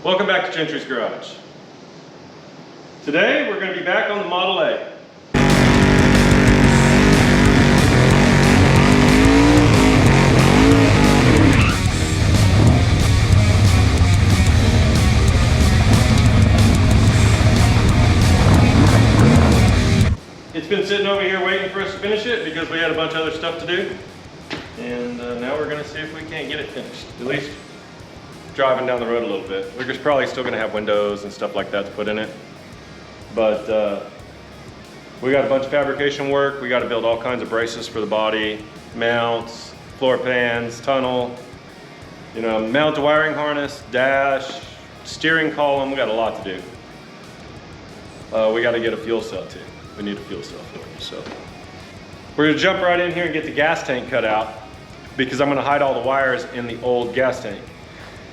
Welcome back to Gentry's Garage. Today we're going to be back on the Model A. It's been sitting over here waiting for us to finish it because we had a bunch of other stuff to do. And now we're going to see if we can't get it finished. At least driving down the road a little bit. We're just probably still going to have windows and stuff like that to put in it. But we got a bunch of fabrication work. We got to build all kinds of braces for the body, mounts, floor pans, tunnel, you know, mount the wiring harness, dash, steering column. We got a lot to do. We got to get a fuel cell too. We need a fuel cell for it. So we're going to jump right in here and get the gas tank cut out because I'm going to hide all the wires in the old gas tank.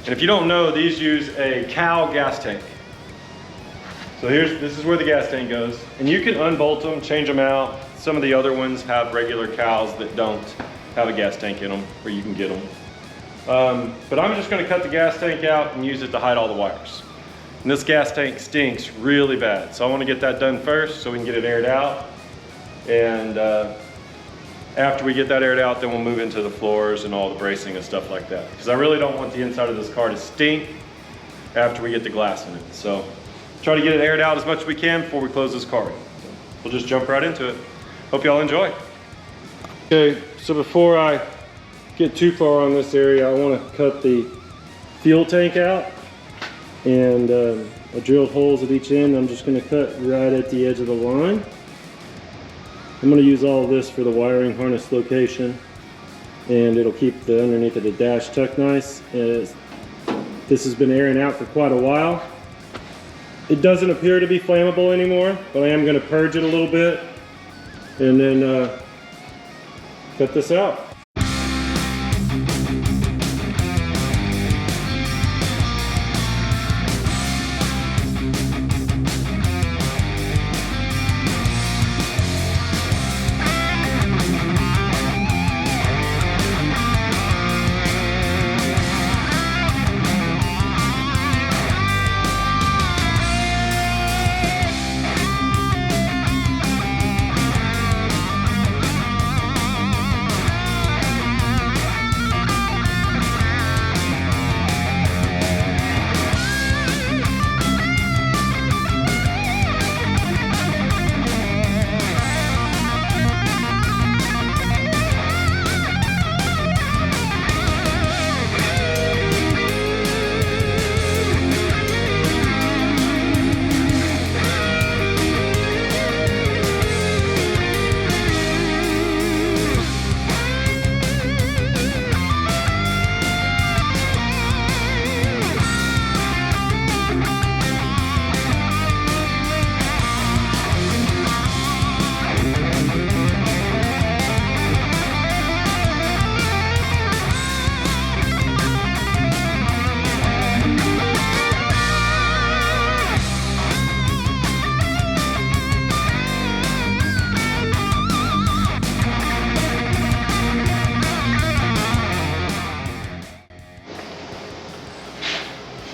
And if you don't know, these use a cow gas tank. So this is where the gas tank goes. And you can unbolt them, change them out. Some of the other ones have regular cows that don't have a gas tank in them, where you can get them. But I'm just gonna cut the gas tank out and use it to hide all the wires. And this gas tank stinks really bad. So I wanna get that done first so we can get it aired out. And after we get that aired out, then we'll move into the floors and all the bracing and stuff like that. Because I really don't want the inside of this car to stink after we get the glass in it. So try to get it aired out as much as we can before we close this car. So we'll just jump right into it. Hope y'all enjoy. Okay, so before I get too far on this area, I want to cut the fuel tank out. And I drilled holes at each end. I'm just going to cut right at the edge of the line. I'm going to use all of this for the wiring harness location, and it'll keep the underneath of the dash tucked nice. This has been airing out for quite a while. It doesn't appear to be flammable anymore, but I am going to purge it a little bit and then cut this out.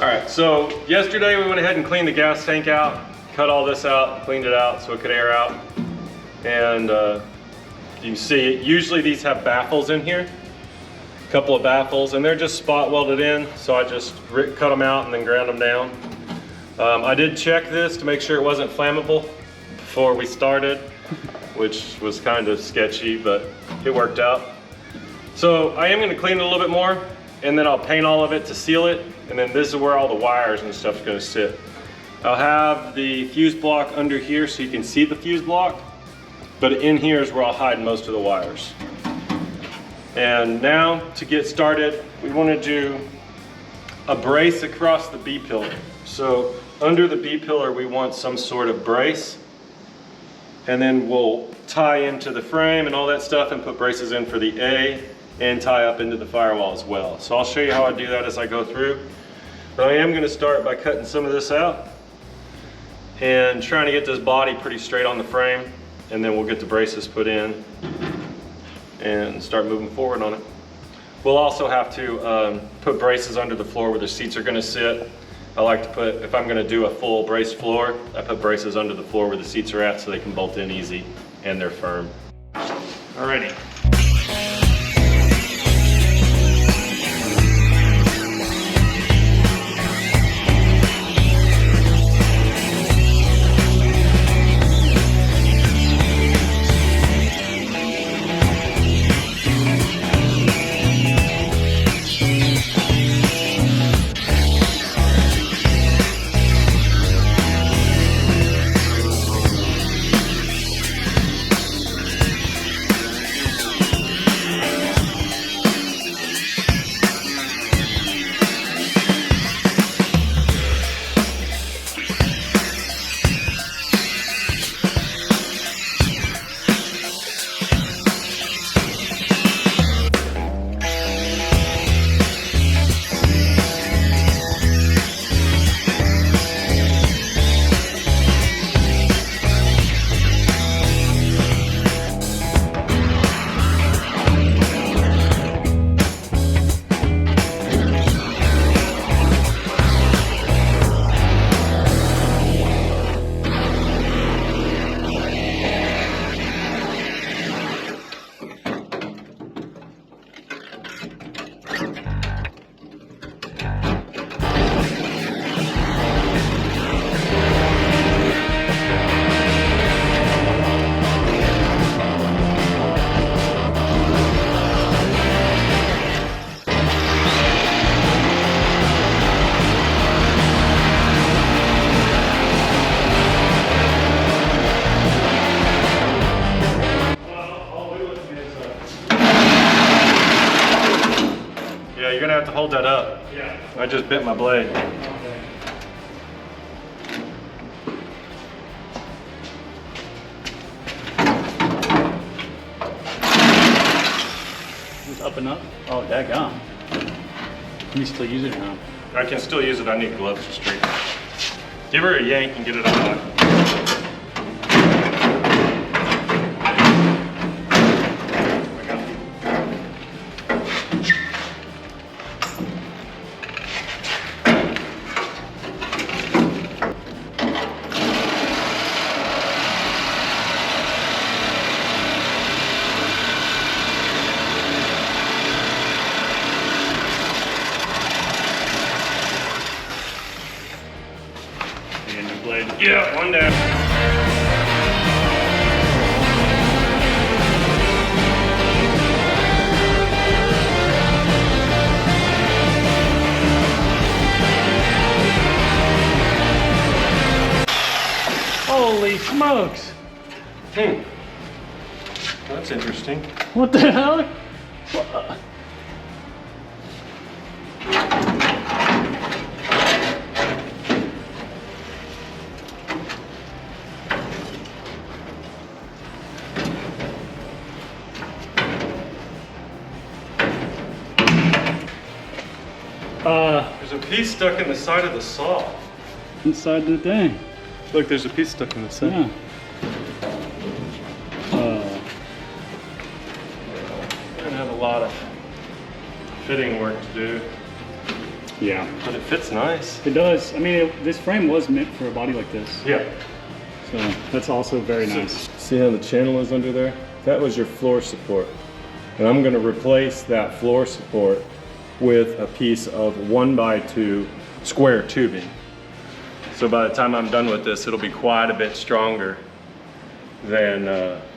Alright, so yesterday we went ahead and cleaned the gas tank out, cut all this out, cleaned it out so it could air out. And you can see, usually these have baffles in here, a couple of baffles, and they're just spot welded in, so I just cut them out and then ground them down. I did check this to make sure it wasn't flammable before we started, which was kind of sketchy, but it worked out. So I am going to clean it a little bit more, and then I'll paint all of it to seal it, and then this is where all the wires and stuff is going to sit. I'll have the fuse block under here so you can see the fuse block, but in here is where I'll hide most of the wires. And now to get started, we want to do a brace across the B pillar. So under the B pillar we want some sort of brace, and then we'll tie into the frame and all that stuff and put braces in for the A and tie up into the firewall as well. So I'll show you how I do that as I go through. But I am going to start by cutting some of this out and trying to get this body pretty straight on the frame, and then we'll get the braces put in and start moving forward on it. We'll also have to put braces under the floor where the seats are going to sit, I like to put, if I'm gonna do a full braced floor, I put braces under the floor where the seats are at so they can bolt in easy and they're firm. Alrighty. You're gonna have to hold that up. Yeah. I just bit my blade. Okay. It's up and up? Oh, daggone. Can you still use it or not? I can still use it. I need gloves to straighten it. Give her a yank and get it on. Yeah, one down. Holy smokes! That's interesting. What the hell? What? There's a piece stuck in the side of the saw. Inside the thing. Look, there's a piece stuck in the side. Yeah. We're gonna have a lot of fitting work to do. Yeah. But it fits nice. It does. I mean, this frame was meant for a body like this. Yeah. So that's also very nice. See how the channel is under there? That was your floor support. And I'm gonna replace that floor support with a piece of 1x2 square tubing. So by the time I'm done with this, it'll be quite a bit stronger than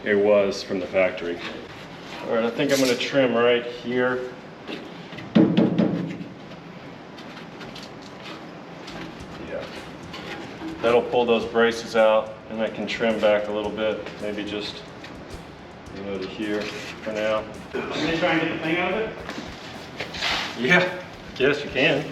it was from the factory. All right, I think I'm gonna trim right here. Yeah. That'll pull those braces out, and I can trim back a little bit, maybe just to here for now. Can you try and get the thing out of it? Yeah, yes you can.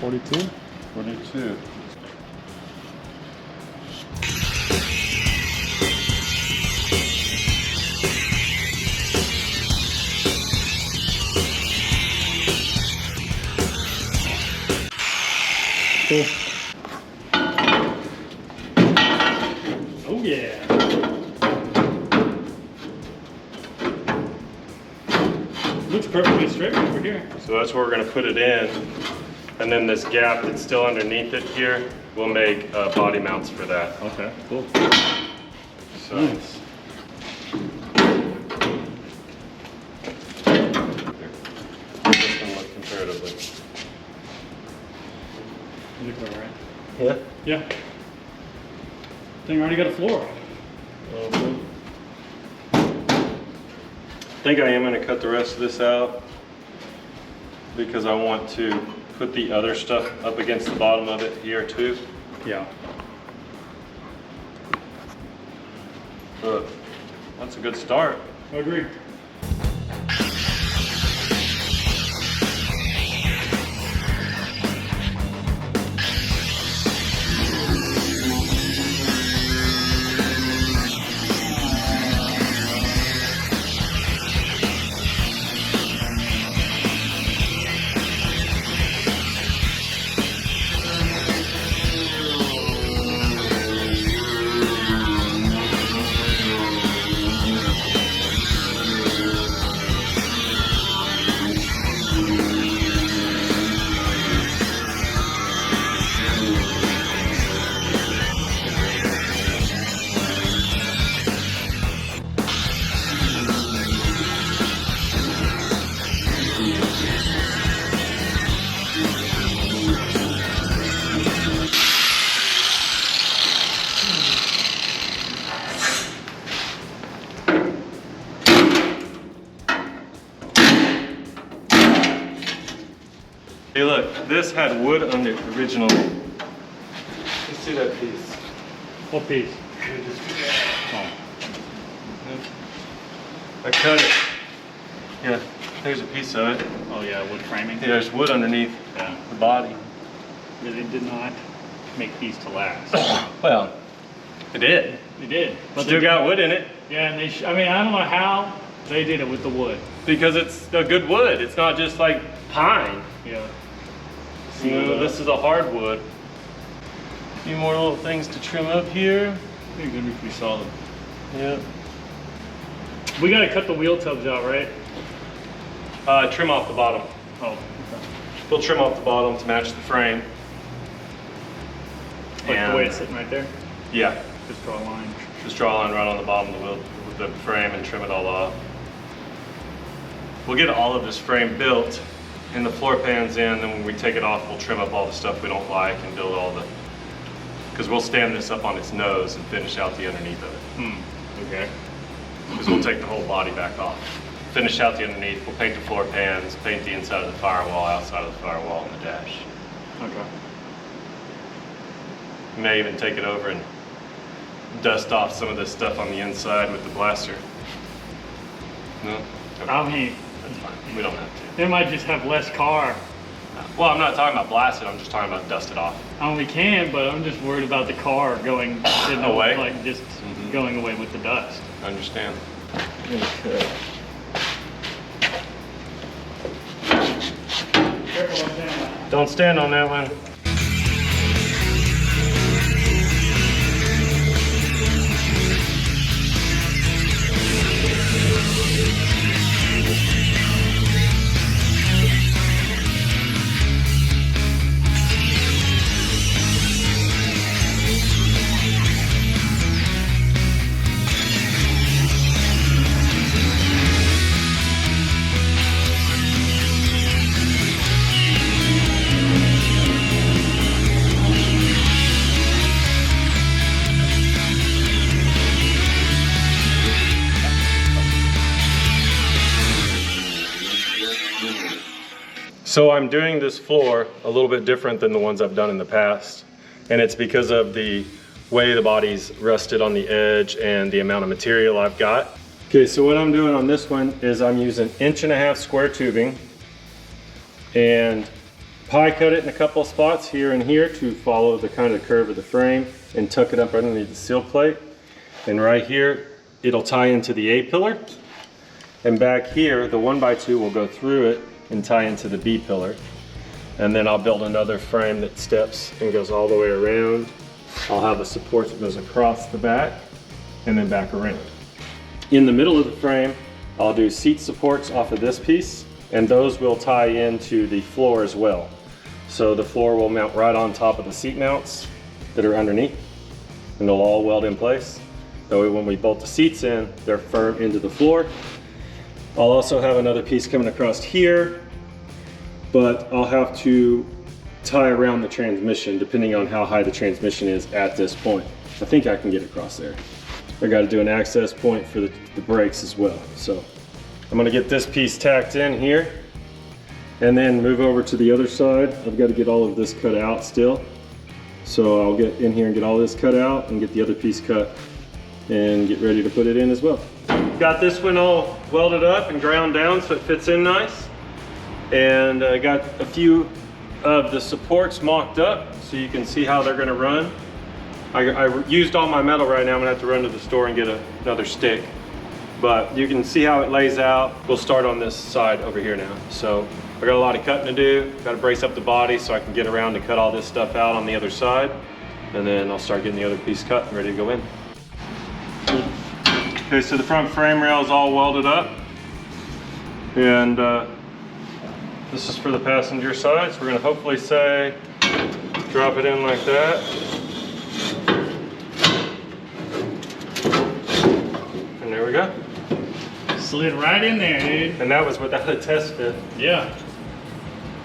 42. 42. Cool. Oh yeah. Looks perfectly straight over here. So that's where we're going to put it in. And then this gap that's still underneath it here, we'll make body mounts for that. Okay, cool. So, Nice. this can look comparatively. Look all right. Yeah. Yeah. Thing already got a floor. I think I am going to cut the rest of this out because I want to put the other stuff up against the bottom of it here too. Yeah. But that's a good start. I agree. Hey look, this had wood on the original. Let's see that piece. What piece? Oh. I cut it. Yeah, there's a piece of it. Oh yeah, wood framing. Yeah, there's wood underneath the body. They did not make these to last. Well, it did. They did. But Still they got wood in it Yeah, and I mean, I don't know how they did it with the wood. because it's a good wood. It's not just like pine. Yeah. You know, this is a hardwood. A few more little things to trim up here. I think it's gonna be pretty solid. Yeah. We gotta cut the wheel tubs out, right? Trim off the bottom. Oh, okay. We'll trim off the bottom to match the frame. Like the way it's sitting right there? Yeah. Just draw a line. Just draw a line right on the bottom of the wheel with the frame and trim it all off. We'll get all of this frame built and the floor pans in, then when we take it off, we'll trim up all the stuff we don't like and build all the, because we'll stand this up on its nose and finish out the underneath of it. Okay. Because we'll take the whole body back off. Finish out the underneath, we'll paint the floor pans, paint the inside of the firewall, outside of the firewall, and the dash. Okay. We may even take it over and dust off some of this stuff on the inside with the blaster. No? Okay. I mean, That's fine. We don't have to. they might just have less car. Well, I'm not talking about blasted, I'm just talking about dust it off. I mean, we can, but I'm just worried about the car going Away? like just going away with the dust. I understand. Okay. Careful on that. Don't stand on that one. So I'm doing this floor a little bit different than the ones I've done in the past. And it's because of the way the body's rusted on the edge and the amount of material I've got. Okay, so what I'm doing on this one is I'm using 1.5 inch square tubing and pie cut it in a couple of spots here and here to follow the kind of curve of the frame and tuck it up underneath the seal plate. And right here, it'll tie into the A pillar. And back here, the 1x2 will go through it and tie into the B pillar. And then I'll build another frame that steps and goes all the way around. I'll have a support that goes across the back and then back around. In the middle of the frame, I'll do seat supports off of this piece, and those will tie into the floor as well. So the floor will mount right on top of the seat mounts that are underneath, and they'll all weld in place. That way when we bolt the seats in, they're firm into the floor. I'll also have another piece coming across here, but I'll have to tie around the transmission depending on how high the transmission is at this point. I think I can get across there. I got to do an access point for the brakes as well. So I'm going to get this piece tacked in here and then move over to the other side. I've got to get all of this cut out still. So I'll get in here and get all this cut out and get the other piece cut and get ready to put it in as well. Got this one all welded up and ground down so it fits in nice. And I got a few of the supports mocked up so you can see how they're going to run. I used all my metal right now. I'm going to have to run to the store and get another stick. But you can see how it lays out. We'll start on this side over here now. So I got a lot of cutting to do. Got to brace up the body so I can get around to cut all this stuff out on the other side. And then I'll start getting the other piece cut and ready to go in. Okay, so the front frame rail is all welded up. And this is for the passenger side. So we're going to hopefully say, drop it in like that. And there we go. Slid right in there, dude. And that was without a test fit. Yeah.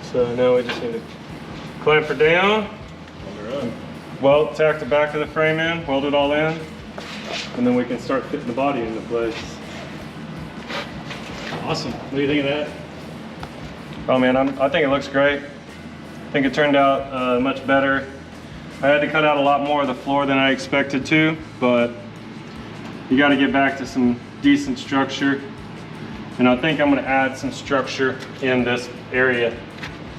So now we just need to clamp her down. Weld, tack the back of the frame in, weld it all in. And then we can start fitting the body into place. Awesome. What do you think of that? Oh man, I think it looks great. I think it turned out much better. I had to cut out a lot more of the floor than I expected to, but you got to get back to some decent structure. And I think I'm going to add some structure in this area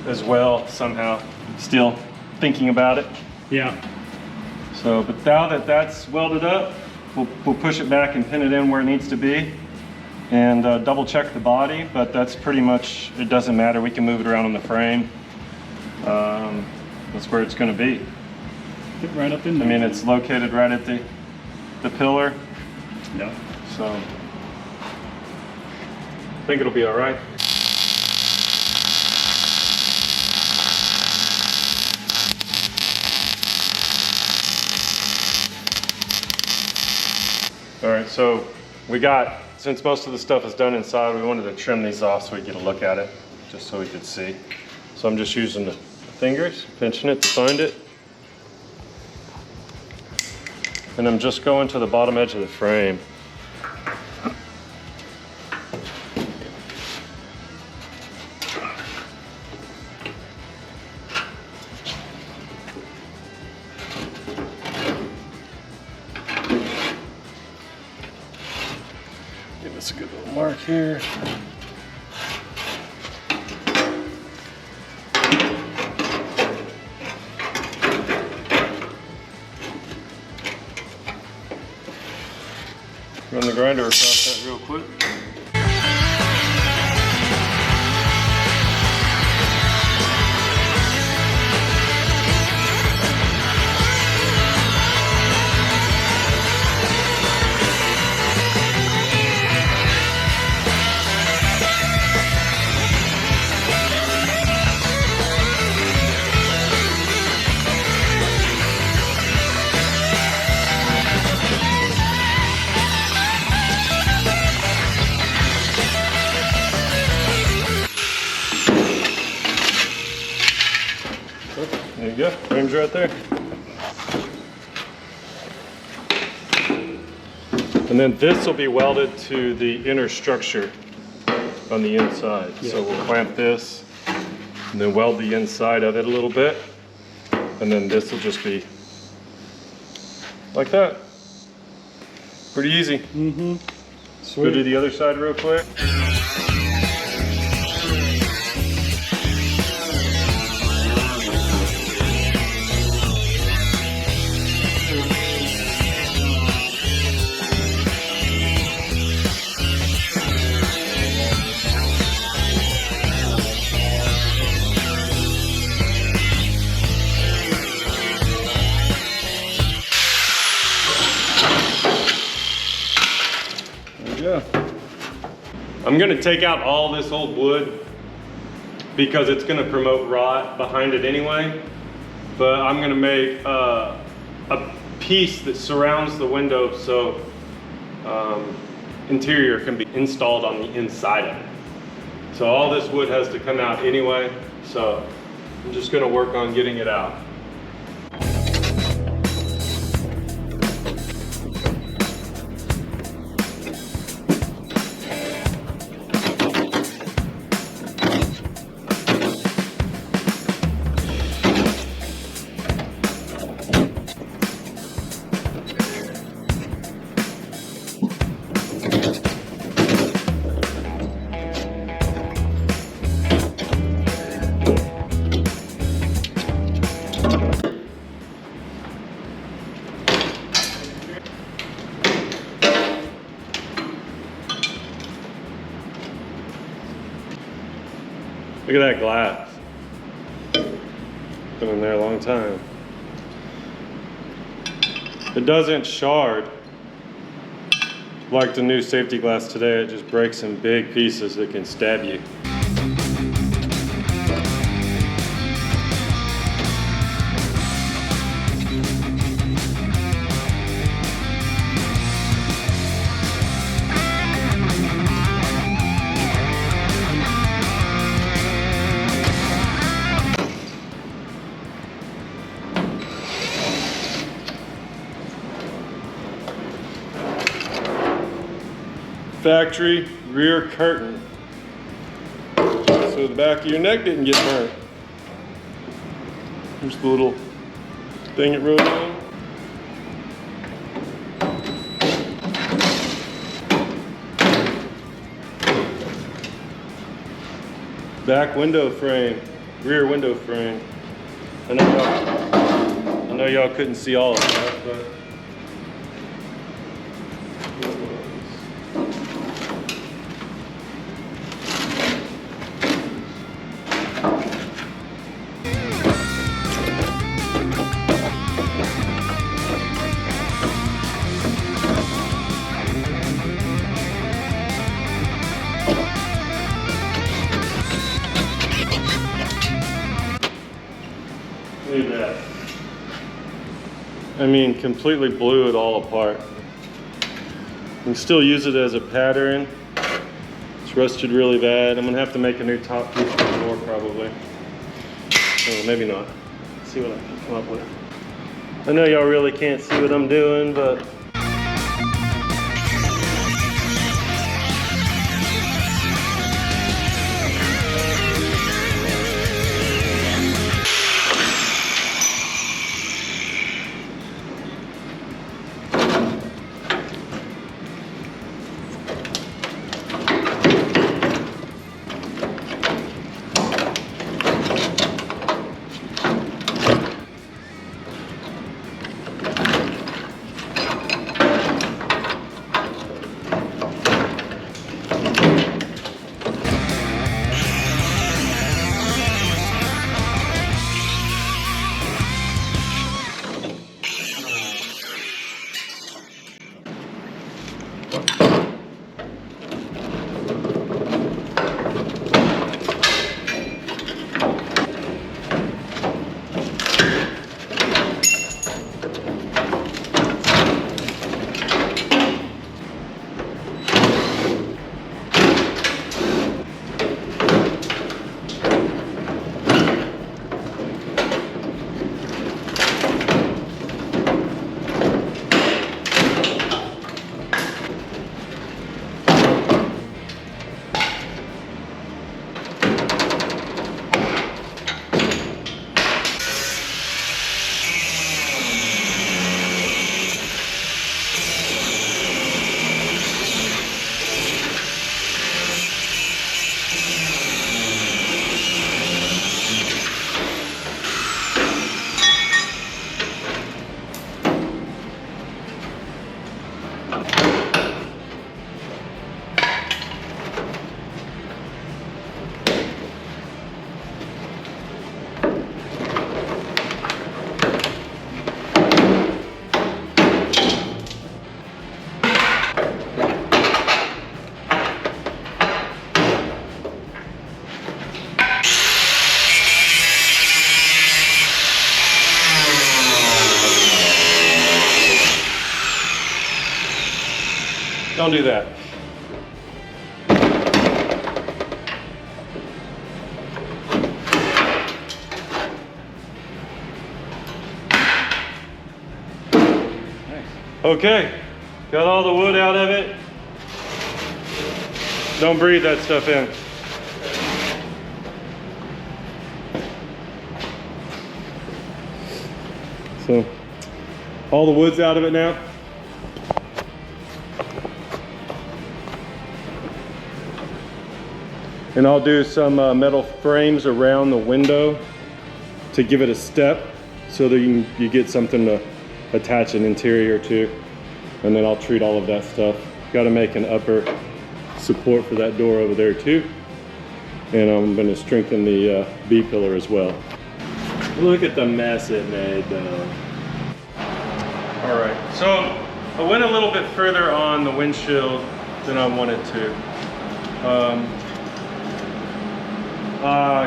as well somehow. Still thinking about it. Yeah. So, but now that that's welded up, we'll push it back and pin it in where it needs to be. And double check the body, but that's pretty much, it doesn't matter. We can move it around on the frame. That's where it's going to be. Get right up in there. I mean, it's located right at the pillar. Yeah. So I think it'll be all right. All right, so since most of the stuff is done inside, we wanted to trim these off so we get a look at it, just so we could see. So I'm just using the fingers, pinching it to find it. And I'm just going to the bottom edge of the frame. Give us a good little mark here. Run the grinder across that real quick. There you go, frame's right there. And then this will be welded to the inner structure on the inside. Yeah. So we'll clamp this and then weld the inside of it a little bit. And then this will just be like that. Pretty easy. Mm-hmm. Sweet. Go to the other side real quick. I'm gonna take out all this old wood because it's gonna promote rot behind it anyway. But I'm gonna make a piece that surrounds the window so interior can be installed on the inside of it. So all this wood has to come out anyway, so I'm just gonna work on getting it out. Look at that glass. Been in there a long time. It doesn't shard like the new safety glass today. It just breaks in big pieces that can stab you. Factory rear curtain. So the back of your neck didn't get burnt. Here's the little thing it wrote on. Back window frame, rear window frame. I know y'all couldn't see all of that, but look at that. I mean, completely blew it all apart. You can still use it as a pattern. It's rusted really bad. I'm gonna have to make a new top piece for the door probably. Oh, maybe not. Let's see what I can come up with. I know y'all really can't see what I'm doing, but Don't do that. Okay, got all the wood out of it. Don't breathe that stuff in. So, all the wood's out of it now. And I'll do some metal frames around the window to give it a step so that you get something to attach an interior to. And then I'll treat all of that stuff. Got to make an upper support for that door over there too. And I'm going to strengthen the B-pillar as well. Look at the mess it made though. All right, so I went a little bit further on the windshield than I wanted to.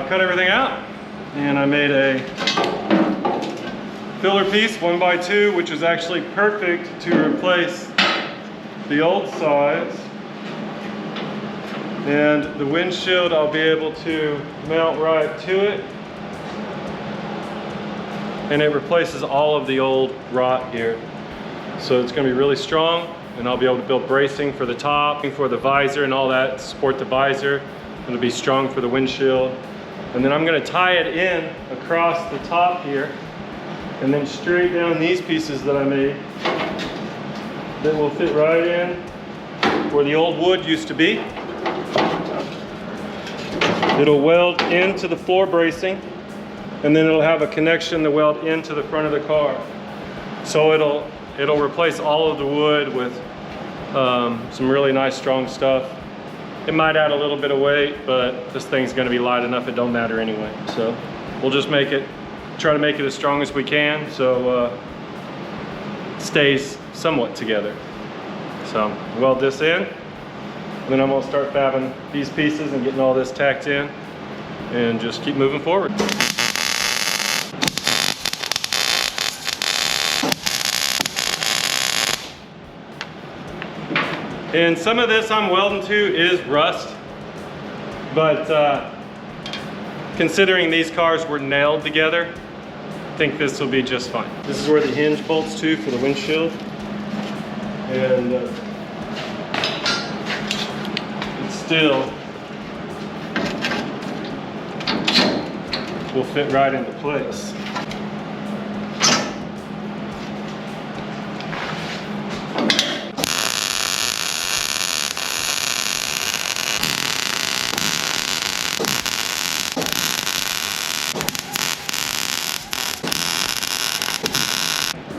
Cut everything out and I made a filler piece 1x2, which is actually perfect to replace the old size. And the windshield I'll be able to mount right to it. And it replaces all of the old rot here. So it's going to be really strong, and I'll be able to build bracing for the top, for the visor and all that, to support the visor. It'll be strong for the windshield. And then I'm going to tie it in across the top here, and then straight down these pieces that I made that will fit right in where the old wood used to be. It'll weld into the floor bracing, and then it'll have a connection to weld into the front of the car. So it'll replace all of the wood with some really nice strong stuff. It might add a little bit of weight, but this thing's gonna be light enough, it don't matter anyway. So we'll just try to make it as strong as we can so it stays somewhat together. So weld this in, then I'm gonna start fabbing these pieces and getting all this tacked in and just keep moving forward. And some of this I'm welding to is rust, but considering these cars were nailed together, I think this will be just fine. This is where the hinge bolts to for the windshield. And it still will fit right into place.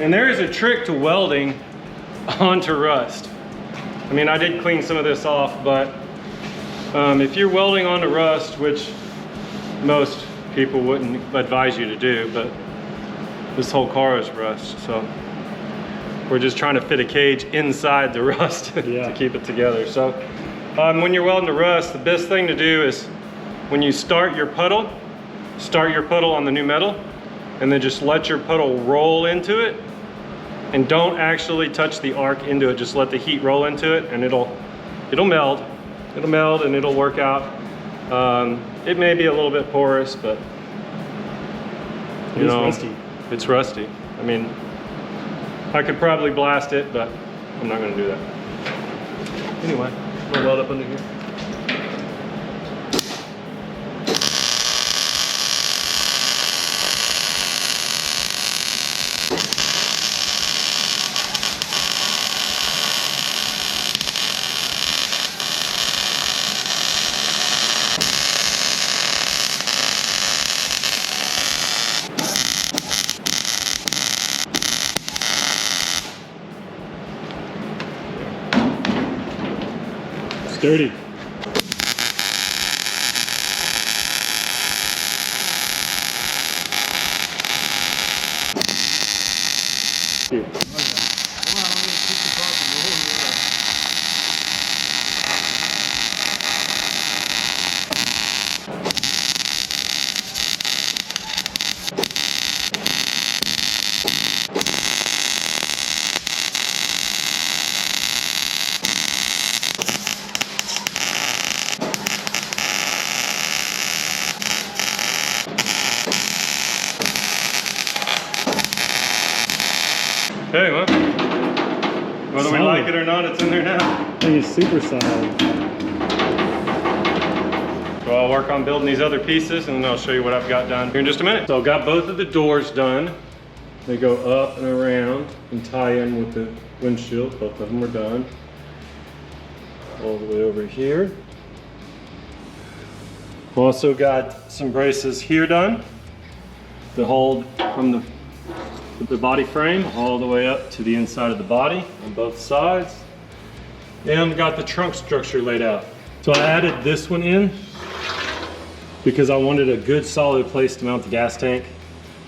And there is a trick to welding onto rust. I mean, I did clean some of this off, but if you're welding onto rust, which most people wouldn't advise you to do, but this whole car is rust, so we're just trying to fit a cage inside the rust to keep it together. So when you're welding to rust, the best thing to do is when you start your puddle on the new metal, and then just let your puddle roll into it, and don't actually touch the arc into it. Just let the heat roll into it, and it'll meld. It'll meld and it'll work out. It may be a little bit porous, but it's rusty. It's rusty. I mean, I could probably blast it, but I'm not going to do that. Anyway, I'm gonna weld up under here. Dirty. Okay, well, whether we like it or not, it's in there now. I think it's super solid. So I'll work on building these other pieces and then I'll show you what I've got done here in just a minute. So I've got both of the doors done. They go up and around and tie in with the windshield. Both of them are done. All the way over here. Also got some braces here done to hold from the body frame all the way up to the inside of the body on both sides. And got the trunk structure laid out. So I added this one in because I wanted a good solid place to mount the gas tank.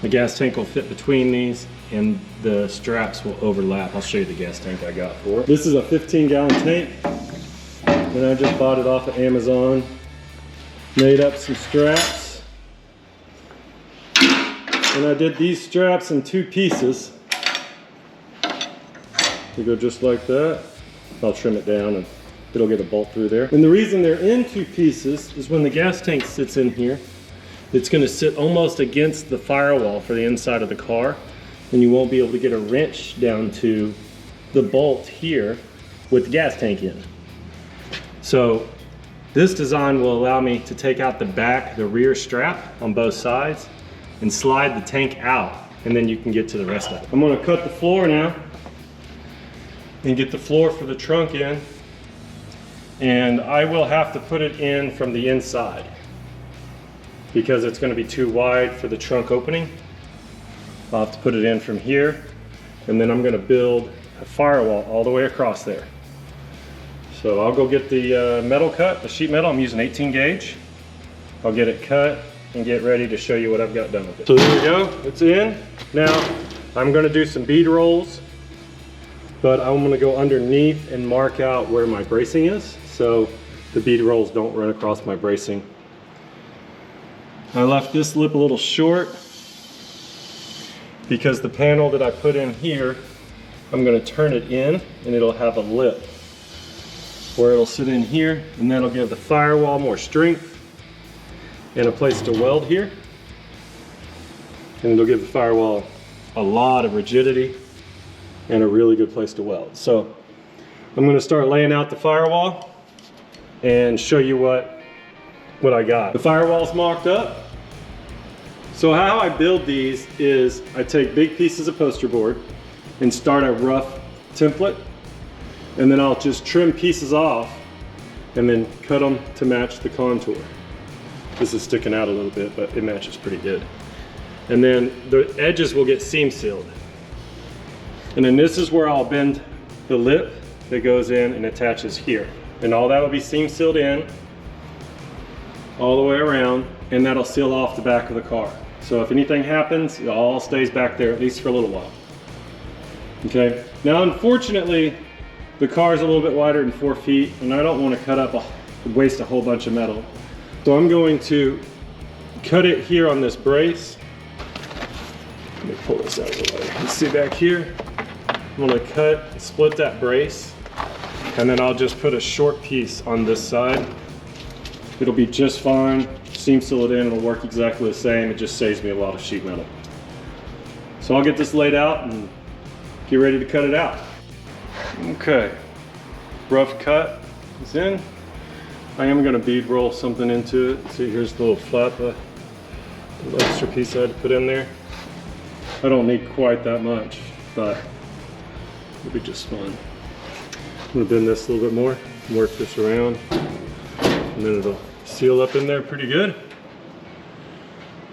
The gas tank will fit between these and the straps will overlap. I'll show you the gas tank I got for it. This is a 15-gallon tank and I just bought it off of Amazon. Made up some straps. And I did these straps in 2 pieces. They go just like that. I'll trim it down and it'll get a bolt through there. And the reason they're in 2 pieces is when the gas tank sits in here, it's going to sit almost against the firewall for the inside of the car, and you won't be able to get a wrench down to the bolt here with the gas tank in. So this design will allow me to take out the rear strap on both sides and slide the tank out, and then you can get to the rest of it. I'm going to cut the floor now and get the floor for the trunk in, and I will have to put it in from the inside because it's going to be too wide for the trunk opening. I'll have to put it in from here, and then I'm going to build a firewall all the way across there. So I'll go get the metal cut, the sheet metal. I'm using 18 gauge. I'll get it cut and get ready to show you what I've got done with it. So there we go, it's in. Now I'm going to do some bead rolls, but I'm going to go underneath and mark out where my bracing is so the bead rolls don't run across my bracing. I left this lip a little short because the panel that I put in here, I'm going to turn it in and it'll have a lip where it'll sit in here, and that'll give the firewall more strength and a place to weld here, and it'll give the firewall a lot of rigidity and a really good place to weld. So I'm going to start laying out the firewall and show you what I got. The firewall's mocked up. So how I build these is I take big pieces of poster board and start a rough template, and then I'll just trim pieces off and then cut them to match the contour. This is sticking out a little bit, but it matches pretty good. And then the edges will get seam sealed. And then this is where I'll bend the lip that goes in and attaches here. And all that will be seam sealed in all the way around, and that'll seal off the back of the car. So if anything happens, it all stays back there, at least for a little while. Okay, now unfortunately, the car is a little bit wider than 4 feet, and I don't want to cut up waste a whole bunch of metal. So I'm going to cut it here on this brace. Let me pull this out of the way. You see back here? I'm going to split that brace, and then I'll just put a short piece on this side. It'll be just fine. Seam seal it in, it'll work exactly the same. It just saves me a lot of sheet metal. So I'll get this laid out and get ready to cut it out. Okay, rough cut is in. I am going to bead roll something into it. See, here's the little flap, the extra piece I had to put in there. I don't need quite that much, but it'll be just fun. I'm going to bend this a little bit more, work this around, and then it'll seal up in there pretty good.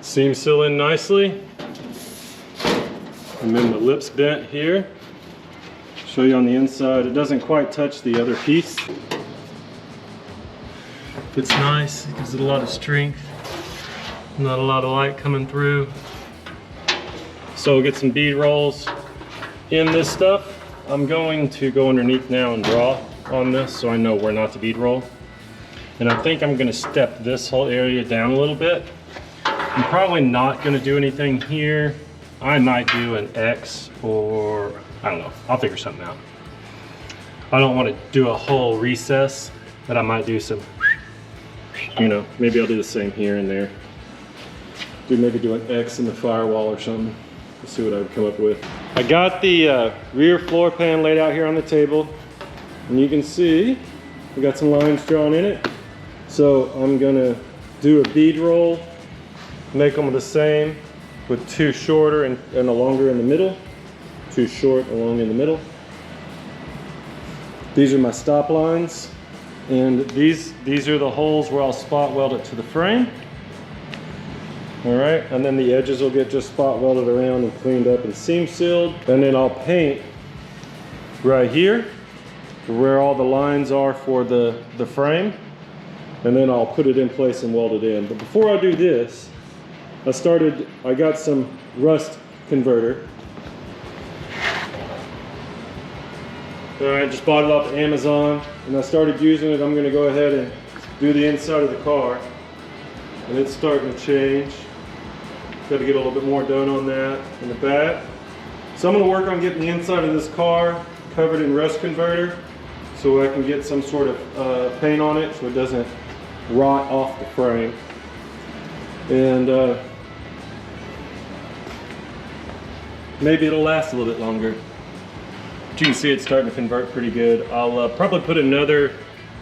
Seam seal in nicely. And then the lip's bent here. Show you on the inside, it doesn't quite touch the other piece. It's nice, it gives it a lot of strength. Not a lot of light coming through. So we'll get some bead rolls in this stuff. I'm going to go underneath now and draw on this so I know where not to bead roll. And I think I'm going to step this whole area down a little bit. I'm probably not going to do anything here. I might do an X, or I don't know, I'll figure something out. I don't want to do a whole recess, but I might do some, you know, maybe I'll do the same here and there. Maybe do an X in the firewall or something. Let's see what I would come up with. I got the rear floor pan laid out here on the table, and you can see we got some lines drawn in it. So I'm gonna do a bead roll, make them the same with two shorter and a longer in the middle, two short and long in the middle. These are my stop lines, and these are the holes where I'll spot weld it to the frame. All right, and then the edges will get just spot welded around and cleaned up and seam sealed. And then I'll paint right here where all the lines are for the frame. And then I'll put it in place and weld it in. But before I do this, I got some rust converter. I just bought it off Amazon, and I started using it. I'm gonna go ahead and do the inside of the car. And it's starting to change. Got to get a little bit more done on that in the back. So I'm going to work on getting the inside of this car covered in rust converter so I can get some sort of paint on it so it doesn't rot off the frame. And maybe it'll last a little bit longer. But you can see it's starting to convert pretty good. I'll probably put another,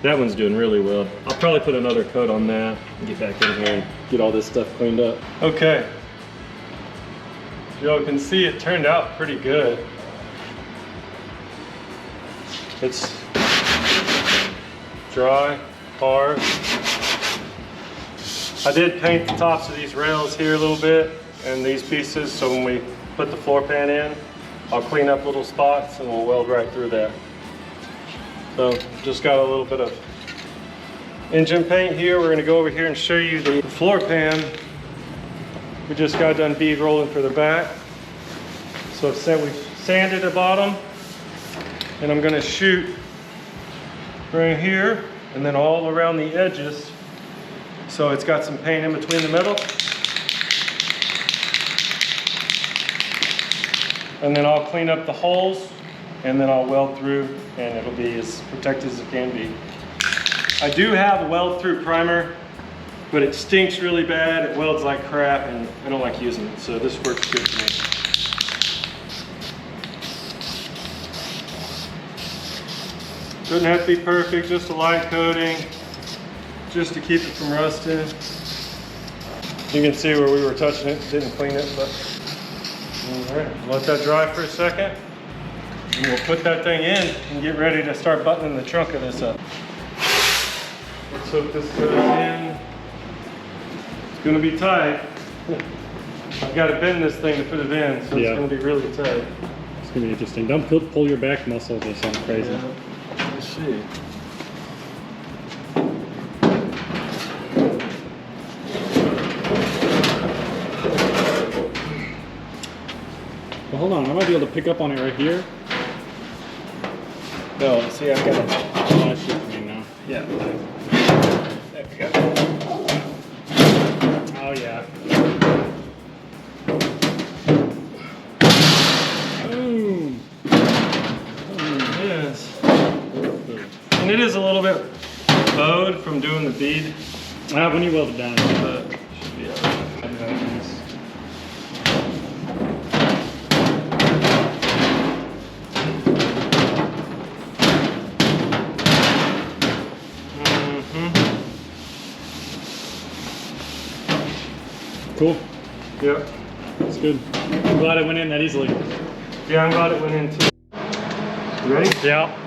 that one's doing really well. I'll probably put another coat on that and get back in here and get all this stuff cleaned up. Okay. You can see it turned out pretty good. It's dry, hard. I did paint the tops of these rails here a little bit and these pieces, so when we put the floor pan in, I'll clean up little spots and we'll weld right through that. So just got a little bit of engine paint here. We're gonna go over here and show you the floor pan. We just got done bead rolling for the back. So we've sanded the bottom, and I'm gonna shoot right here and then all around the edges. So it's got some paint in between the metal. And then I'll clean up the holes and then I'll weld through and it'll be as protected as it can be. I do have a weld through primer, but it stinks really bad. It welds like crap and I don't like using it. So this works good for me. Doesn't have to be perfect, just a light coating, just to keep it from rusting. You can see where we were touching it, didn't clean it, but all right, let that dry for a second. And we'll put that thing in and get ready to start buttoning the trunk of this up. Let's hope this goes in. It's gonna be tight. I've got to bend this thing to put it in, so it's gonna be really tight. It's gonna be interesting. Don't pull your back muscles or something crazy. Yeah. Let's see. Well, hold on. I might be able to pick up on it right here. No, see, I've got it. Oh, that's shit for me now. Yeah. There we go. Oh, yeah. Boom. Yes. And it is a little bit bowed from doing the bead. When you weld it down, But should be all right. Cool. Yeah. That's good. I'm glad it went in that easily. Yeah, I'm glad it went in too. You ready? Yeah.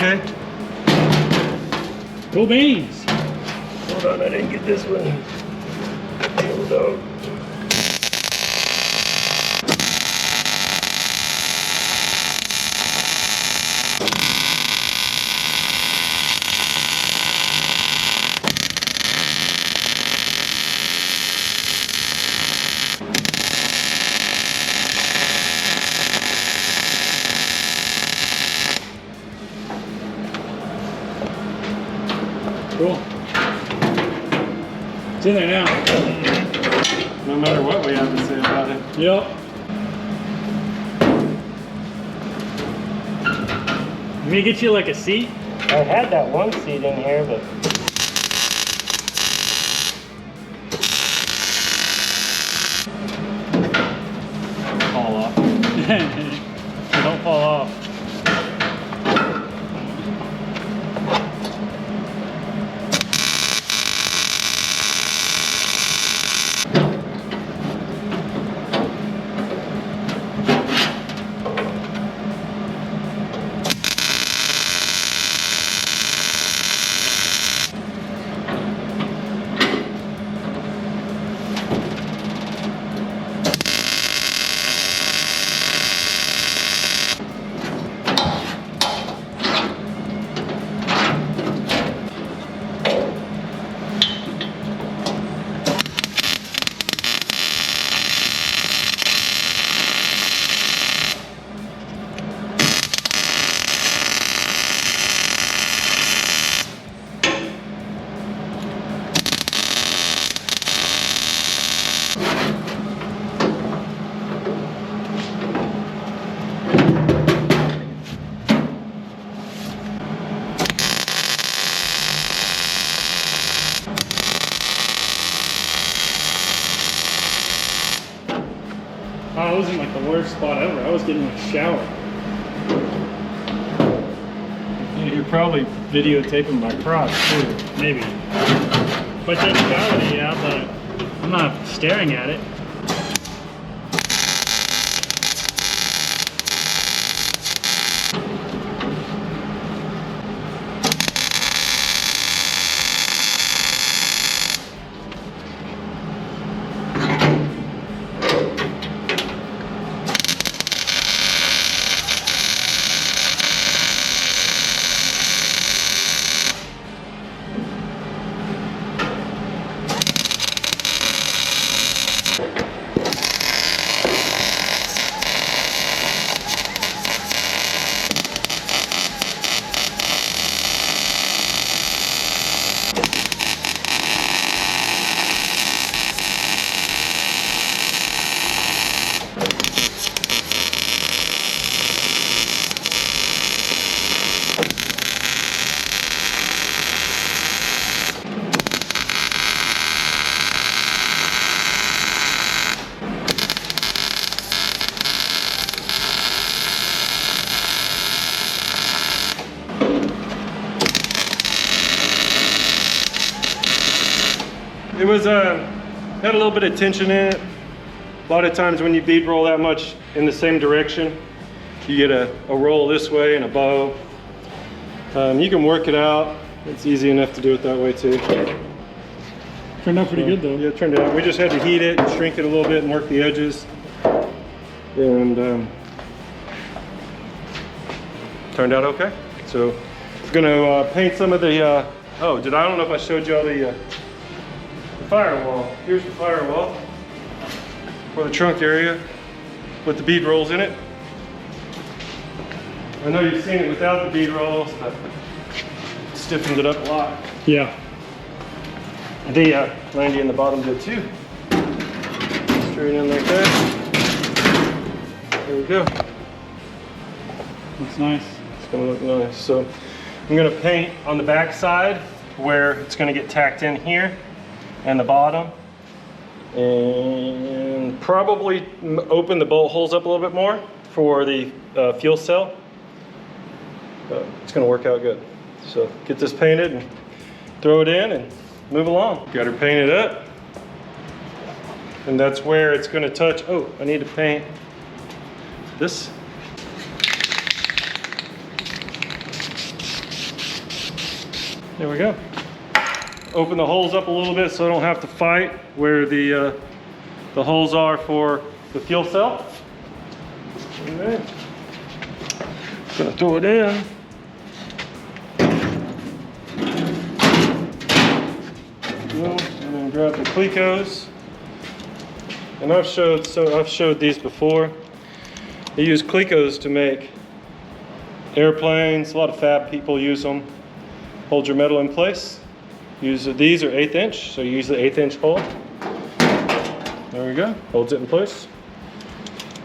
Okay. Cool beans. Hold on, I didn't get this one. Hold on. It's in there now. No matter what we have to say about it. Yep. Let me get you like a seat. I had that one seat in here, but fall off. Don't fall off. I was in like the worst spot ever. I was getting like a shower. Yeah, you're probably videotaping my crotch too. Maybe. But technicality, yeah, but I'm not staring at it. It was had a little bit of tension in it. A lot of times when you bead roll that much in the same direction, you get a roll this way and a bow. You can work it out. It's easy enough to do it that way too. Turned out pretty good though. Yeah, it turned out. We just had to heat it, shrink it a little bit, and work the edges. And turned out okay. So I'm gonna paint some of the, I don't know if I showed you all the firewall. Here's the firewall for the trunk area with the bead rolls in it. I know you've seen it without the bead rolls, but it stiffened it up a lot. Yeah. The 90 in the bottom did too. Straight in like that. There we go. Looks nice. It's gonna look nice. So I'm gonna paint on the back side where it's gonna get tacked in here and the bottom, and probably open the bolt holes up a little bit more for the fuel cell. It's gonna work out good. So get this painted and throw it in and move along. Got her painted up, and that's where it's gonna touch. Oh, I need to paint this. There we go. Open the holes up a little bit so I don't have to fight where the holes are for the fuel cell. All right. Gonna throw it in. And then grab the Clecos. And I've showed these before. They use Clecos to make airplanes. A lot of fab people use them. Hold your metal in place. These are 1/8 inch, so you use the 1/8 inch hole. There we go, holds it in place.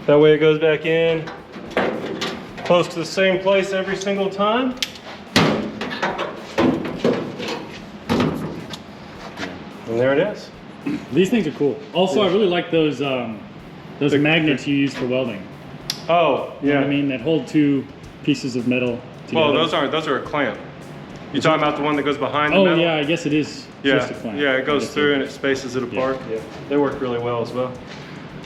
That way it goes back in close to the same place every single time. And there it is. These things are cool. Also, I really like those magnets you use for welding. Oh, yeah. You know what I mean? That hold 2 pieces of metal together. Well, those are a clamp. You talking about the one that goes behind the metal? Oh yeah, I guess it is just a clamp. Yeah, it goes through and it spaces it apart. Yeah. They work really well as well.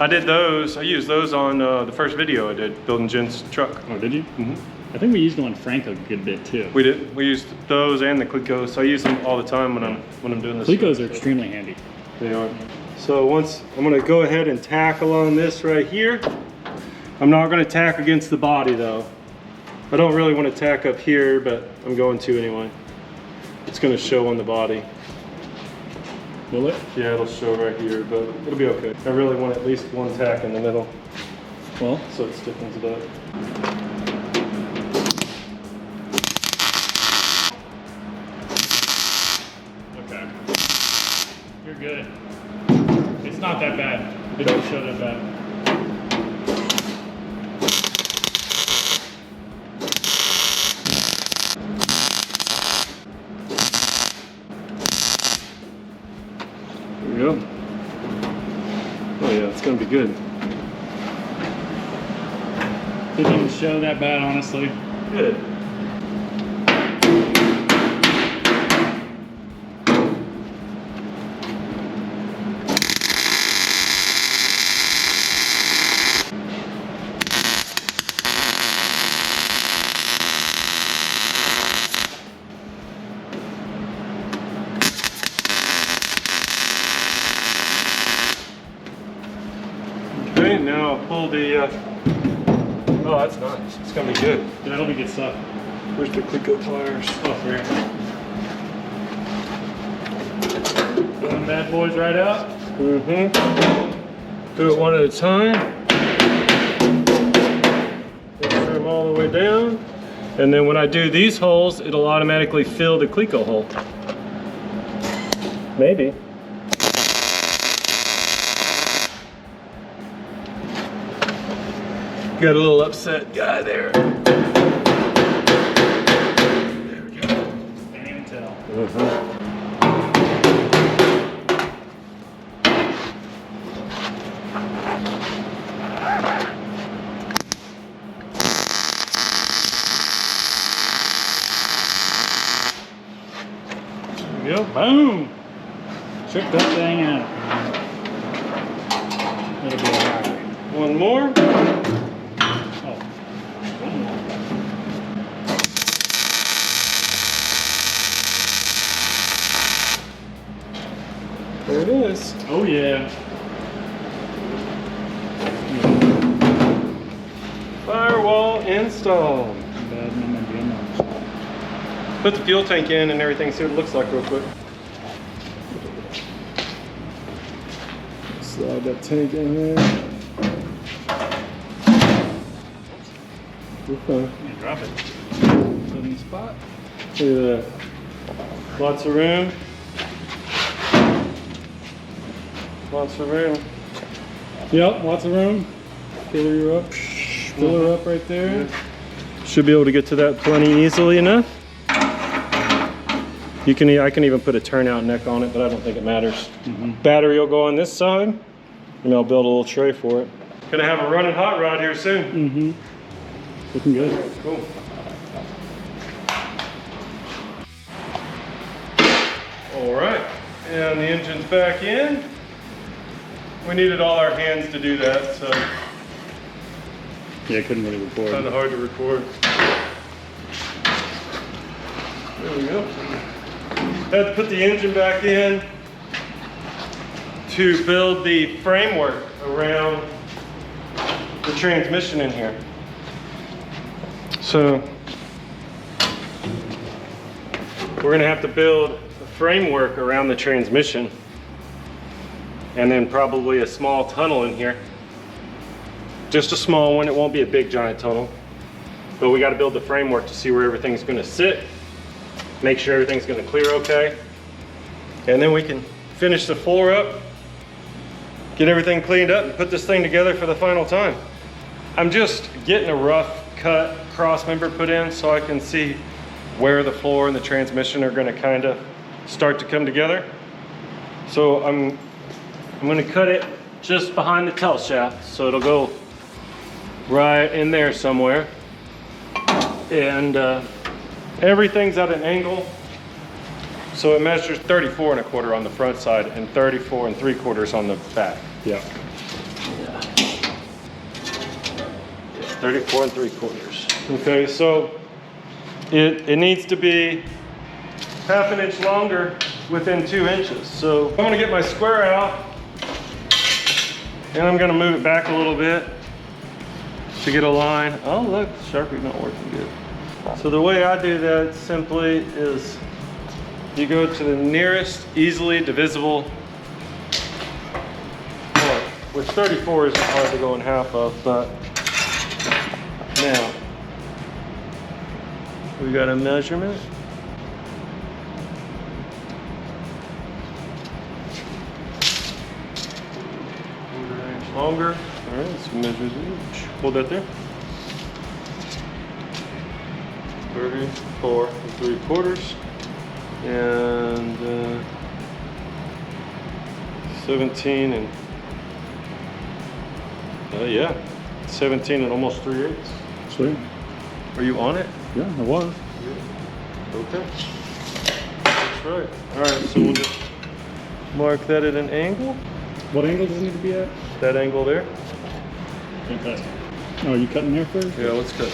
I used those on the first video I did, building Jen's truck. Oh, did you? Mm-hmm. I think we used them on Franco a good bit too. We did. We used those and the Clecos. So I use them all the time when I'm doing this. Clecos are extremely handy. They are. So I'm gonna go ahead and tack along this right here. I'm not gonna tack against the body though. I don't really want to tack up here, but I'm going to anyway. It's going to show on the body. Will it? Yeah, it'll show right here, but it'll be okay. I really want at least one tack in the middle. Well, so it stiffens it up. Okay. You're good. It's not that bad. It don't show that bad. Yep. Oh yeah, it's gonna be good. Didn't even show that bad, honestly. Good. Okay, now I'll pull the, oh, that's nice. It's gonna be good. Yeah, that'll be good stuff. Where's the Cleco pliers? Oh, here. Pulling bad boys right out. Mm-hmm. Do it one at a time. Make sure I'm all the way down. And then when I do these holes, it'll automatically fill the Cleco hole. Maybe. Got a little upset guy there. There we go. Can't even tell. There we go. Boom! Trick that thing out. It'll be alright. One more. There it is. Oh yeah. Firewall installed. Put the fuel tank in and everything, see what it looks like real quick. Slide that tank in there. Okay. Drop it. Put in the spot. Look at that. Lots of room. Lots of room. Yep, lots of room. Fill her up. Fill her up right there. Yeah. Should be able to get to that plenty easily enough. I can even put a turnout neck on it, but I don't think it matters. Battery will go on this side, and I'll build a little tray for it. Gonna have a running hot rod here soon. Looking good. Cool. All right, and the engine's back in. We needed all our hands to do that, so Yeah, I couldn't really record. kind of hard to record. There we go. Had to put the engine back in to build the framework around the transmission in here. So we're gonna have to build a framework around the transmission and then probably a small tunnel in here. Just a small one, it won't be a big giant tunnel. But we gotta build the framework to see where everything's gonna sit, make sure everything's gonna clear okay. And then we can finish the floor up, get everything cleaned up, and put this thing together for the final time. I'm just getting a rough cut cross member put in so I can see where the floor and the transmission are gonna kind of start to come together. So I'm gonna cut it just behind the tail shaft, so it'll go right in there somewhere. And everything's at an angle. So it measures 34 1/4 on the front side and 34 3/4 on the back. Yeah. 34 3/4. Okay, so it needs to be 1/2 inch longer within 2 inches. So I'm gonna get my square out and I'm gonna move it back a little bit to get a line. Oh look, Sharpie not working good. So the way I do that simply is you go to the nearest easily divisible part, which 34 isn't hard to go in half of, but now we got a measurement. Quarter inch longer. All right, let's measure the inch. Hold that there. 34 3/4 and 17 and yeah, 17 and almost 3/8. Sweet. Are you on it? Yeah, I was. Okay. That's right. All right, so we'll just mark that at an angle. What angle does it need to be at? That angle there. Fantastic. Oh, are you cutting there first? Yeah, let's cut.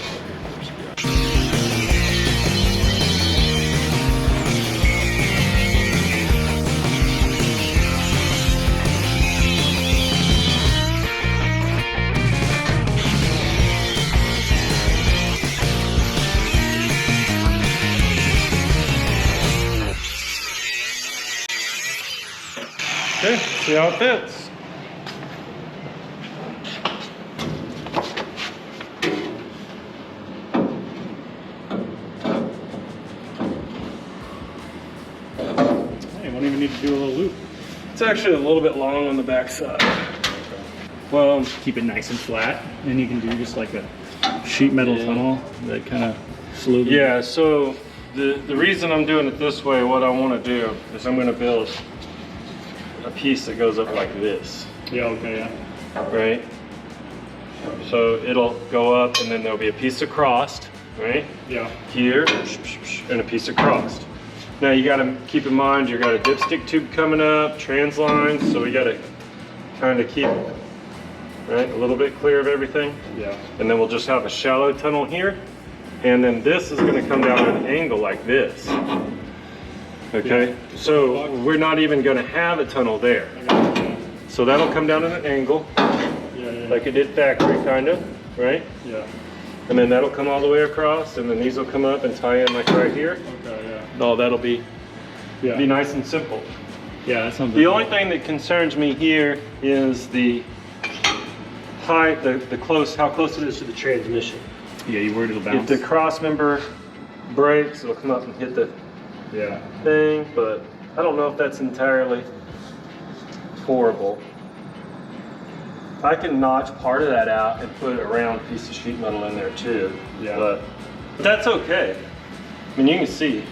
Okay, see how it fits. Hey, won't even need to do a little loop. It's actually a little bit long on the back side. Well, Keep it nice and flat, and you can do just like a sheet metal tunnel that kind of slowly. yeah, so the reason I'm doing it this way, what I want to do is I'm going to build a piece that goes up like this, Yeah. Okay. Yeah. right? So it'll go up and then there'll be a piece of crossed, right? Yeah. Here, and a piece of crossed. Now you got to keep in mind you got a dipstick tube coming up, trans lines, so we got to kind of keep right a little bit clear of everything. Yeah. And then we'll just have a shallow tunnel here, and then this is going to come down at an angle like this. Okay, Yeah. so we're not even going to have a tunnel there. So that'll come down at an angle, Yeah. like it did factory kind of, right? Yeah. And then that'll come all the way across, and then these will come up and tie in like right here. Okay. Yeah. No, that'll be Yeah. nice and simple. Yeah. That sounds. The only thing that concerns me here is the height, how close it is to the transmission. Yeah. You worried it'll If bounce? the cross member breaks, it'll come up and hit the Yeah. thing, but I don't know if that's entirely horrible. I can notch part of that out and put a round piece of sheet metal in there too. Yeah. But that's okay. I mean, you can see,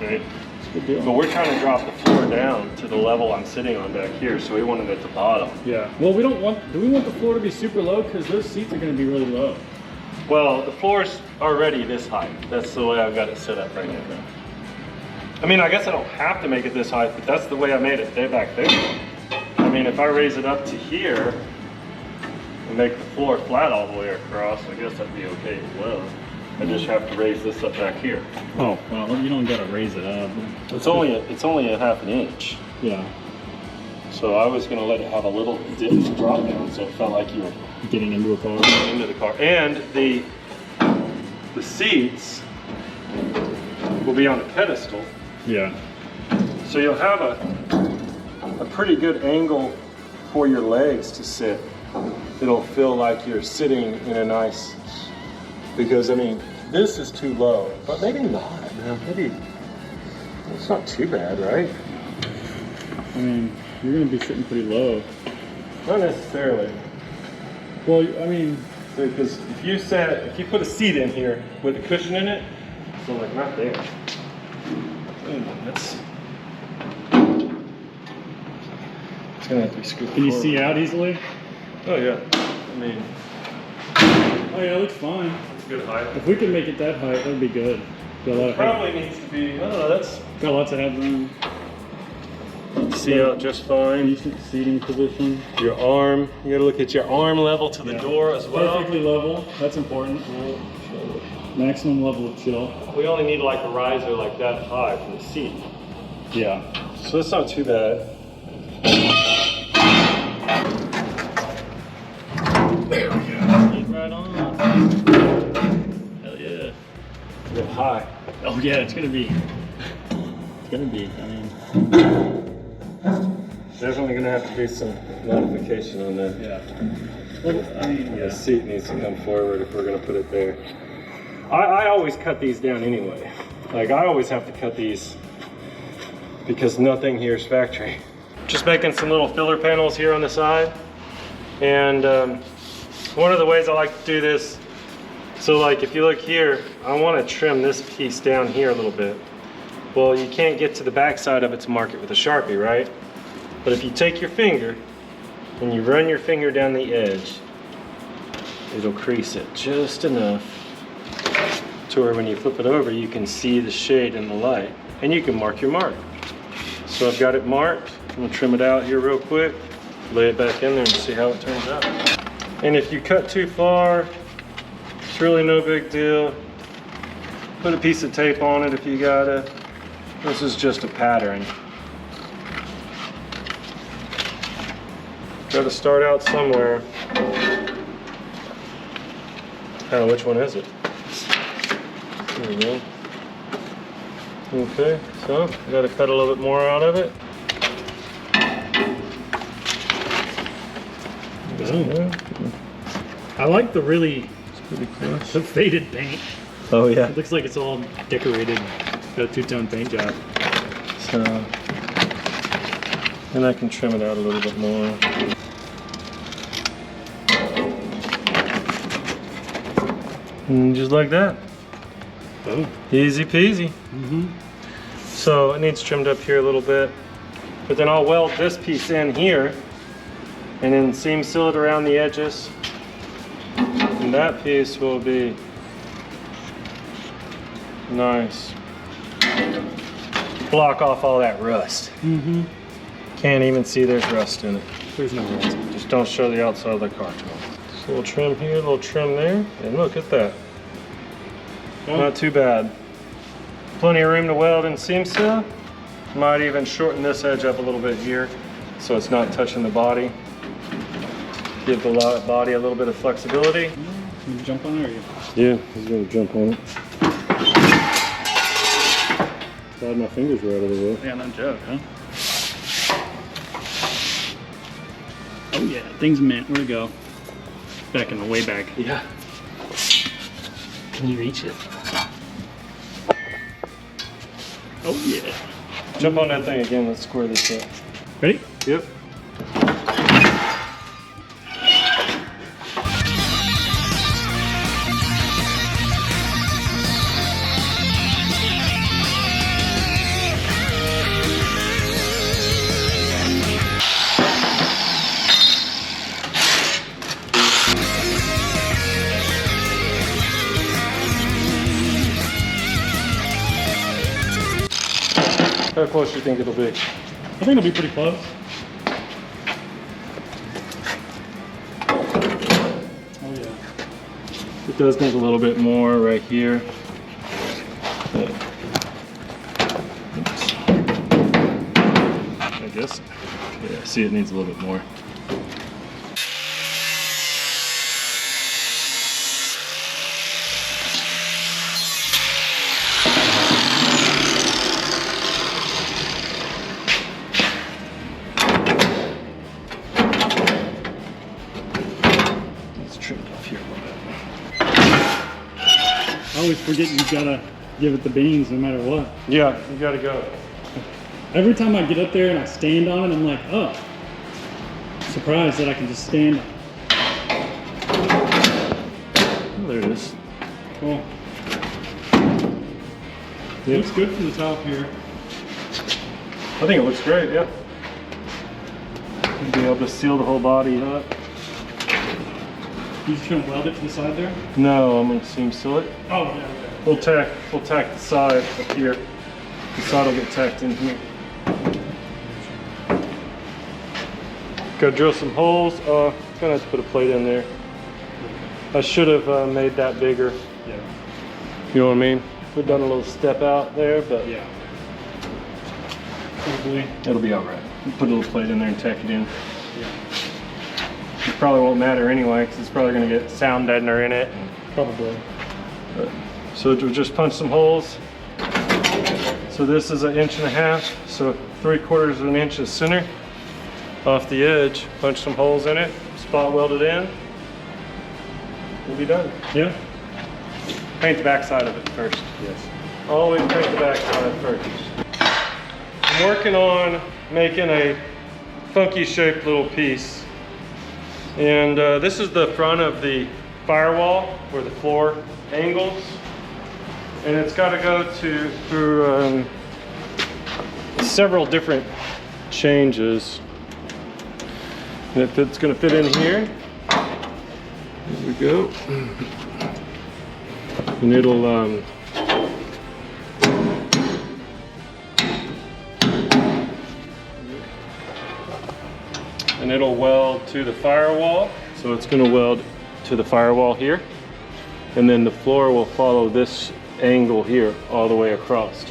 right? It's a good deal. But we're trying to drop the floor down to the level I'm sitting on back here, so we want it at the bottom. Yeah. Well, we don't want. Do we want the floor to be super low? Because those seats are going to be really low. Well, the floor's already this height. That's the way I've got it set up right now. I mean, I guess I don't have to make it this height, but that's the way I made it back there. I mean, if I raise it up to here and make the floor flat all the way across, I guess that'd be okay as well. I just have to raise this up back here. Oh, well, you don't got to raise it up. It's only a 1/2 inch. Yeah. So I was gonna let it have a little dip drop down, so it felt like you were Getting into a car. into the car. And the seats will be on a pedestal. Yeah. So you'll have a pretty good angle for your legs to sit. It'll feel like you're sitting in a nice, because I mean, this is too low, but maybe not. Maybe it's not too bad, right? I mean, you're gonna be sitting pretty low. Not necessarily. Well, I mean, Because if you put a seat in here with a cushion in it, so like not there. That's it's gonna have to be screwed. can you forward. see out easily? Oh yeah. I mean, Oh yeah, it looks fine. it's good height. If we could make it that height, that'd be good. Got a lot of Probably needs to be. I don't know. That's got lots of headroom. see out just fine. Decent seating position. Your arm. You gotta look at your arm level to the Yeah. door as well. Perfectly level. That's important. Maximum level of chill. We only need like a riser like that high for the seat. Yeah. So that's not too bad. There we go. Get right on. Hell yeah. A bit high. Oh yeah, it's gonna be. It's gonna be. I mean. Definitely gonna have to do some modification on that. Yeah. Well, I mean, The seat needs to come forward if we're gonna put it there. I always cut these down anyway. Like I always have to cut these because nothing here is factory. Just making some little filler panels here on the side. And one of the ways I like to do this, so like if you look here, I want to trim this piece down here a little bit. Well, you can't get to the back side of it to mark it with a Sharpie, right? But if you take your finger and you run your finger down the edge, it'll crease it just enough to where when you flip it over, you can see the shade in the light and you can mark your mark. So I've got it marked. I'm gonna trim it out here real quick, lay it back in there and see how it turns out. And if you cut too far, it's really no big deal. Put a piece of tape on it if you got it. This is just a pattern. Got to start out somewhere. Oh, which one is it? There we go. Okay, so I got to cut a little bit more out of it. I like the really Pretty close. the faded paint. Oh yeah. It looks like it's all decorated. Got a two-tone paint job. So, and I can trim it out a little bit more. And just like that. Oh. Easy peasy. Mm-hmm. So it needs trimmed up here a little bit. But then I'll weld this piece in here and then seam seal it around the edges. And that piece will be nice. Block off all that rust. Mm-hmm. Can't even see there's rust in it. There's no rust. Just don't show the outside of the car to them. So we'll trim here, a little trim there, and look at that. Not too bad. Plenty of room to weld and seam seal. Might even shorten this edge up a little bit here so it's not touching the body. Give the body a little bit of flexibility. You jump on there, or you? Yeah, he's gonna jump on it. Glad my fingers were out of the way. Yeah, no joke, huh? Oh yeah, thing's mint. Where'd it go? Back in the way back. Yeah. Can you reach it? Oh yeah. Jump on that thing again, let's square this up. Ready? Yep. How close do you think it'll be? I think it'll be pretty close. Oh yeah. It does need a little bit more right here. I guess. Yeah, see it needs a little bit more. I always forget you gotta give it the beans no matter what. Yeah, you gotta go. Every time I get up there and I stand on it, I'm like, oh, surprised that I can just stand on it. Oh, there it is. Cool. Yep. Looks good from the top here. I think it looks great, yeah. You'll be able to seal the whole body up. You just gonna weld it to the side there? No, I'm gonna seam seal it. Oh, yeah, okay. We'll tack the side up here. The side will get tacked in here. Gotta drill some holes. Gonna have to put a plate in there. I should have made that bigger. Yeah. You know what I mean? We've done a little step out there, but Yeah. Probably. it'll be all right. We'll put a little plate in there and tack it in. Yeah. It probably won't matter anyway, because it's probably gonna get sound deadener in it. Probably. So we'll just punch some holes. So this is 1.5 inches, so 3/4 of an inch is center. Off the edge, punch some holes in it, spot weld it in. We'll be done. Yeah. Paint the back side of it first. Yes. Always paint the back side first. I'm working on making a funky shaped little piece. And this is the front of the firewall where the floor angles. And it's got to go through several different changes. And if it's going to fit in here, here we go. And it'll weld to the firewall. So it's going to weld to the firewall here, and then the floor will follow this angle here all the way across.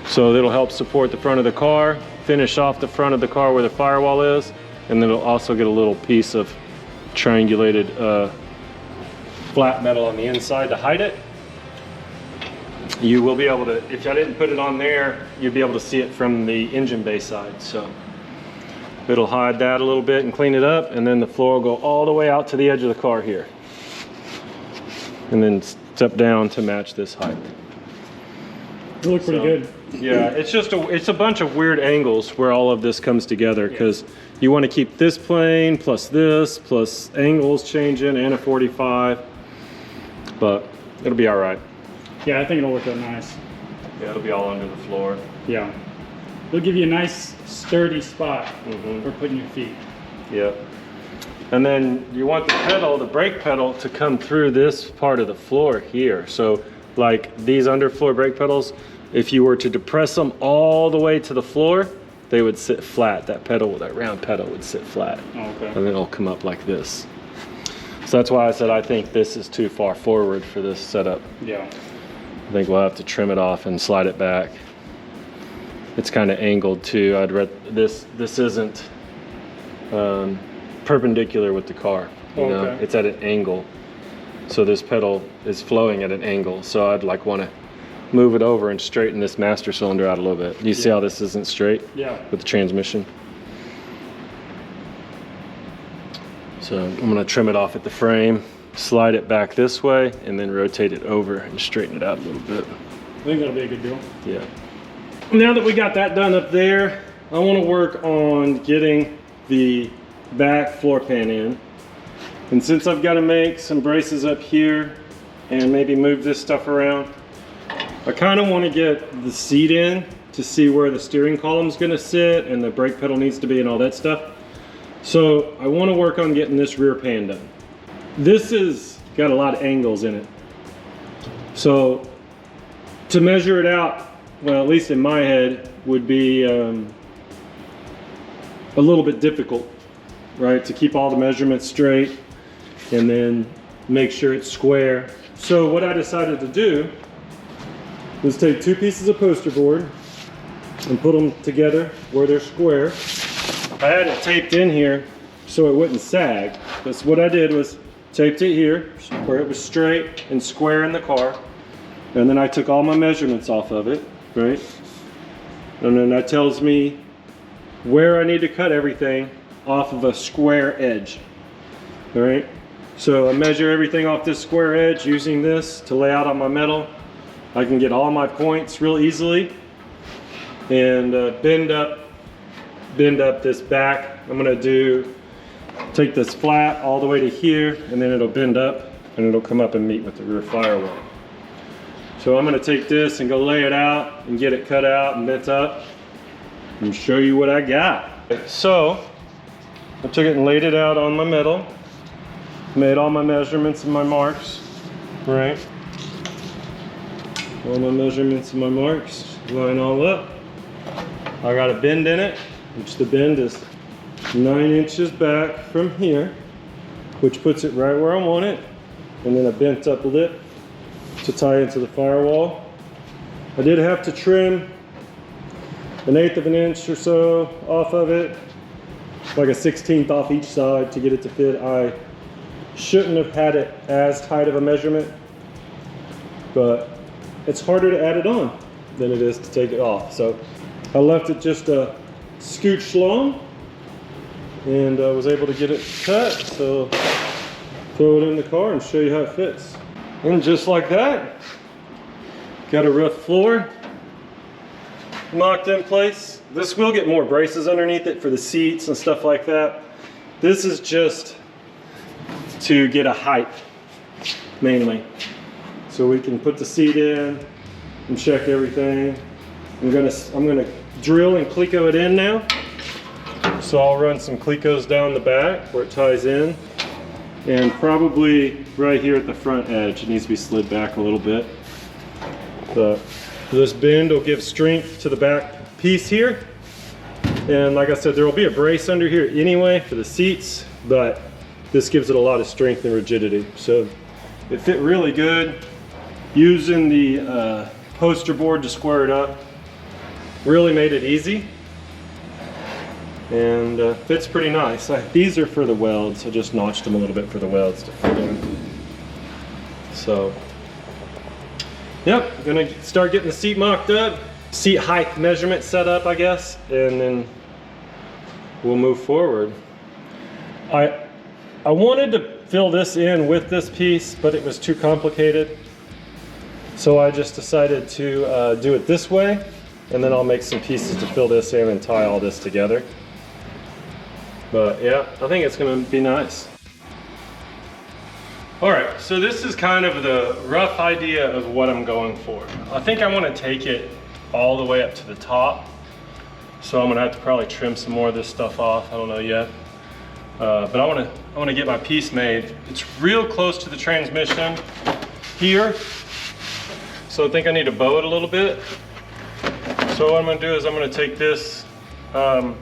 So it'll help support the front of the car, finish off the front of the car where the firewall is, and then it'll also get a little piece of triangulated flat metal on the inside to hide it. You will be able to, if I didn't put it on there, you'd be able to see it from the engine bay side. So it'll hide that a little bit and clean it up, and then the floor will go all the way out to the edge of the car here. And then step down to match this height. It looks pretty good. Yeah, it's a bunch of weird angles where all of this comes together, because you want to keep this plane plus this plus angles changing and a 45, but it'll be all right. Yeah, I think it'll work out nice. Yeah, it'll be all under the floor. Yeah. It'll give you a nice sturdy spot Mm-hmm. for putting your feet. Yeah. And then you want the pedal, the brake pedal, to come through this part of the floor here. So like these underfloor brake pedals, if you were to depress them all the way to the floor, they would sit flat. That pedal, that round pedal would sit flat. Oh, okay. And then it'll come up like this. So that's why I said I think this is too far forward for this setup. Yeah. I think we'll have to trim it off and slide it back. It's kind of angled too. This isn't perpendicular with the car. You know? Okay. It's at an angle. So this pedal is flowing at an angle. So I'd like want to move it over and straighten this master cylinder out a little bit. You see how this isn't straight? Yeah. With the transmission. So I'm going to trim it off at the frame, slide it back this way, and then rotate it over and straighten it out a little bit. I think that'll be a good deal. Yeah. Now that we got that done up there, I want to work on getting the back floor pan in. And since I've got to make some braces up here and maybe move this stuff around, I kind of want to get the seat in to see where the steering column is going to sit and the brake pedal needs to be and all that stuff. So I want to work on getting this rear pan done. This has got a lot of angles in it. So to measure it out, well, at least in my head, would be a little bit difficult, right? To keep all the measurements straight and then make sure it's square. So what I decided to do was take 2 pieces of poster board and put them together where they're square. I had it taped in here so it wouldn't sag. That's what I did, was taped it here where it was straight and square in the car. And then I took all my measurements off of it, right? And then that tells me where I need to cut everything off of a square edge. All right? So I measure everything off this square edge using this to lay out on my metal. I can get all my points real easily. and bend up this back. I'm gonna take this flat all the way to here, and then it'll bend up and it'll come up and meet with the rear firewall. So I'm gonna take this and go lay it out and get it cut out and bent up and show you what I got. So I took it and laid it out on my metal, made all my measurements and my marks, right? All my measurements and my marks, line all up. I got a bend in it, which the bend is 9 inches back from here, which puts it right where I want it, and then a bent up lip to tie into the firewall. I did have to trim 1/8 of an inch or so off of it, like a 1/16 off each side to get it to fit. I shouldn't have had it as tight of a measurement, but it's harder to add it on than it is to take it off. So I left it just a scooch long, and I was able to get it cut. So throw it in the car and show you how it fits. And just like that, got a rough floor mocked in place. This will get more braces underneath it for the seats and stuff like that. This is just to get a height mainly, so we can put the seat in and check everything. I'm gonna drill and Cleco it in now. So I'll run some Clecos down the back where it ties in, and probably right here at the front edge it needs to be slid back a little bit. But this bend will give strength to the back piece here, and like I said, there will be a brace under here anyway for the seats, but this gives it a lot of strength and rigidity. So it fit really good. Using the poster board to square it up really made it easy, and fits pretty nice. These are for the welds. I just notched them a little bit for the welds to fit in. So, yep, gonna start getting the seat mocked up, seat height measurement set up, I guess, and then we'll move forward. I wanted to fill this in with this piece, but it was too complicated. So I just decided to do it this way, and then I'll make some pieces to fill this in and tie all this together. But yeah, I think it's gonna be nice. All right, so this is kind of the rough idea of what I'm going for. I think I wanna take it all the way up to the top. So I'm gonna have to probably trim some more of this stuff off, I don't know yet. But I wanna get my piece made. It's real close to the transmission here. So I think I need to bow it a little bit. So what I'm gonna do is I'm gonna take this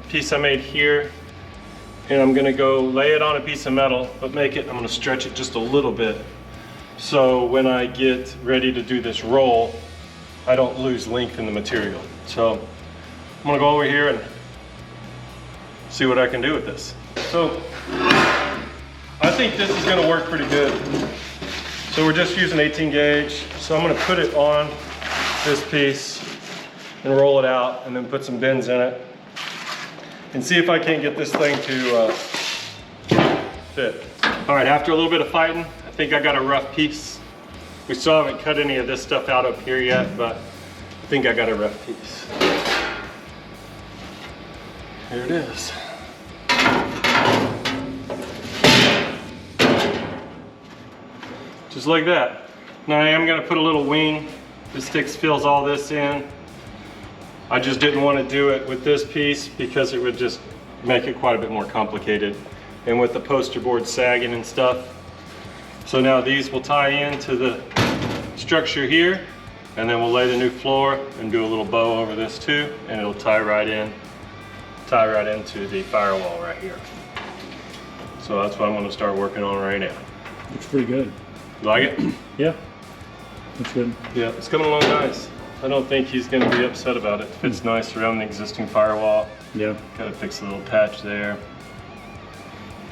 piece I made here, and I'm gonna go lay it on a piece of metal, but I'm gonna stretch it just a little bit. So when I get ready to do this roll, I don't lose length in the material. So I'm gonna go over here and see what I can do with this. So I think this is gonna work pretty good. So we're just using 18 gauge. So I'm gonna put it on this piece and roll it out, and then put some bends in it and see if I can't get this thing to fit. All right, after a little bit of fighting, I think I got a rough piece. We still haven't cut any of this stuff out up here yet, but I think I got a rough piece. Here it is. Just like that. Now I am gonna put a little wing. This fills all this in. I just didn't want to do it with this piece because it would just make it quite a bit more complicated. And with the poster board sagging and stuff. So now these will tie into the structure here, and then we'll lay the new floor and do a little bow over this too, and it'll tie right into the firewall right here. So that's what I'm going to start working on right now. Looks pretty good. You like it? Yeah, looks good. Yeah, it's coming along nice. I don't think he's going to be upset about it. Fits nice around the existing firewall. Yeah. Got to fix a little patch there.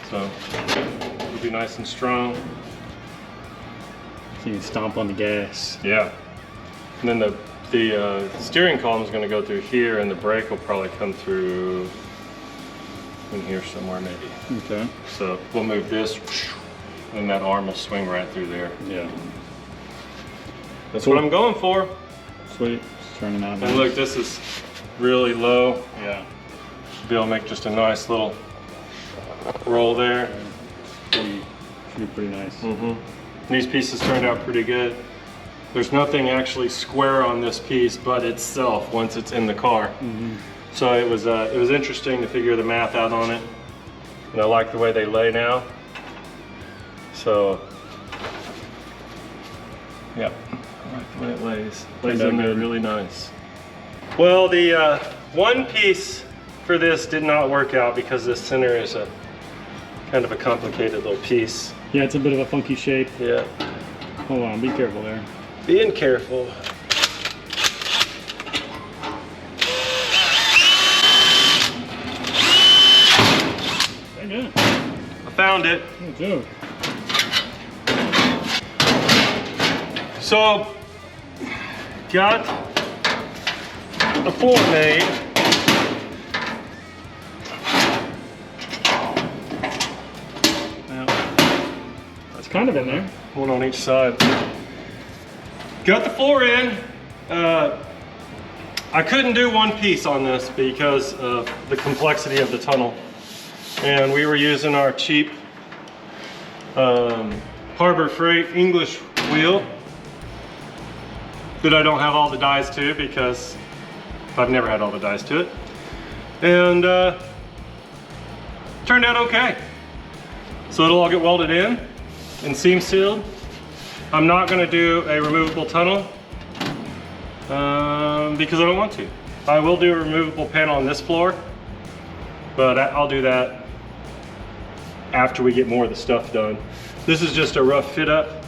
So it'll be nice and strong. So you can stomp on the gas. Yeah. And then the steering column is going to go through here, and the brake will probably come through in here somewhere maybe. Okay. So we'll move this, and that arm will swing right through there. Yeah. That's what I'm going for. Sweet. It's turning out nice. And look, this is really low. Yeah. Be able to make just a nice little roll there. Should be pretty nice. These pieces turned out pretty good. There's nothing actually square on this piece but itself once it's in the car. So it was interesting to figure the math out on it. And I like the way they lay now. So, yeah, I like the way it lays. Lays in there really nice. Well, the one piece for this did not work out because the center is a kind of a complicated little piece. Yeah, it's a bit of a funky shape. Yeah. Hold on, be careful there. Being careful. Very good. I found it. Good joke. So, got the floor made. It's kind of in there. One on each side. Got the floor in. I couldn't do one piece on this because of the complexity of the tunnel. And we were using our cheap Harbor Freight English wheel that I don't have all the dies to because I've never had all the dies to it. And turned out okay. So it'll all get welded in and seam sealed. I'm not going to do a removable tunnel because I don't want to. I will do a removable panel on this floor, but I'll do that after we get more of the stuff done. This is just a rough fit up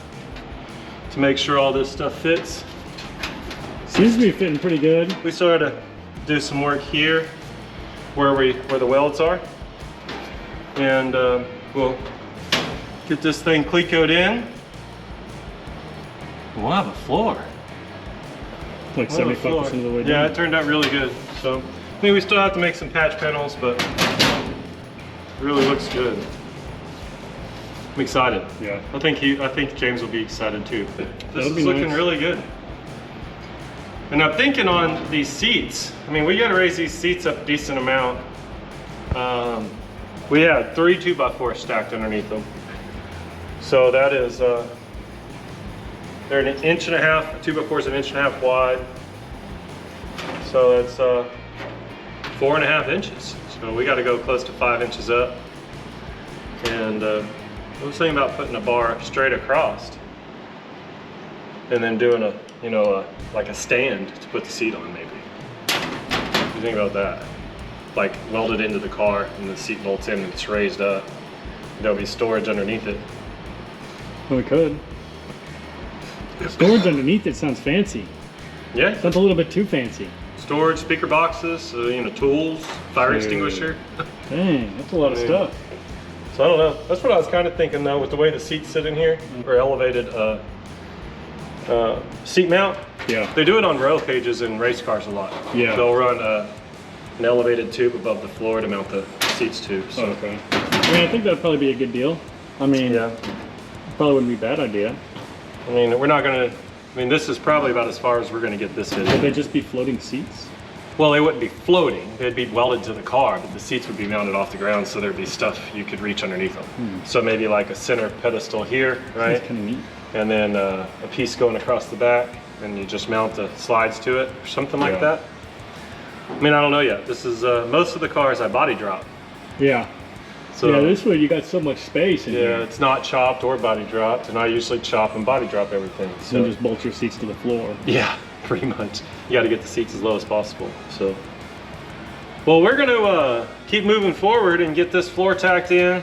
to make sure all this stuff fits. Seems to be fitting pretty good. We still got to do some work here where the welds are, and we'll get this thing clecoed in. We'll have a floor. Like 75% of the way down. Yeah, it turned out really good. So I mean, we still have to make some patch panels, but it really looks good. I'm excited. Yeah. I think James will be excited too. This is be looking nice. really good. And I'm thinking on these seats. I mean, we got to raise these seats up a decent amount. We had 3 2x4s stacked underneath them. So that is, they're an 1.5 inches, 2x4's 1.5 inches wide. So that's 4.5 inches. So we got to go close to 5 inches up. And I was thinking about putting a bar straight across and then doing like a stand to put the seat on maybe. What do you think about that? Like welded into the car and the seat bolts in and it's raised up. There'll be storage underneath it. Well, we could. Storage underneath it sounds fancy. Yeah. Sounds a little bit too fancy. Storage, speaker boxes, tools, fire extinguisher. Dang, that's a lot of stuff. So I don't know. That's what I was kind of thinking though, with the way the seats sit in here, or elevated seat mount. Yeah. They do it on rail cages in race cars a lot. Yeah. They'll run an elevated tube above the floor to mount the seats to. So. Okay. I mean, I think that'd probably be a good deal. I mean, Yeah. probably wouldn't be a bad idea. I mean, we're not gonna. I mean, this is probably about as far as we're gonna get this Would fitted. they just be floating seats? Well, they wouldn't be floating. They'd be welded to the car, but the seats would be mounted off the ground, so there'd be stuff you could reach underneath them. So maybe like a center pedestal here, right? That's kind of neat. And then a piece going across the back, and you just mount the slides to it, or something like that. I mean, I don't know yet. This is most of the cars I body drop. Yeah. So yeah, this way you got so much space in here. it's not chopped or body dropped, and I usually chop and body drop everything. So you just bolt your seats to the floor. Yeah, pretty much. You got to get the seats as low as possible. So, well, we're going to keep moving forward and get this floor tacked in,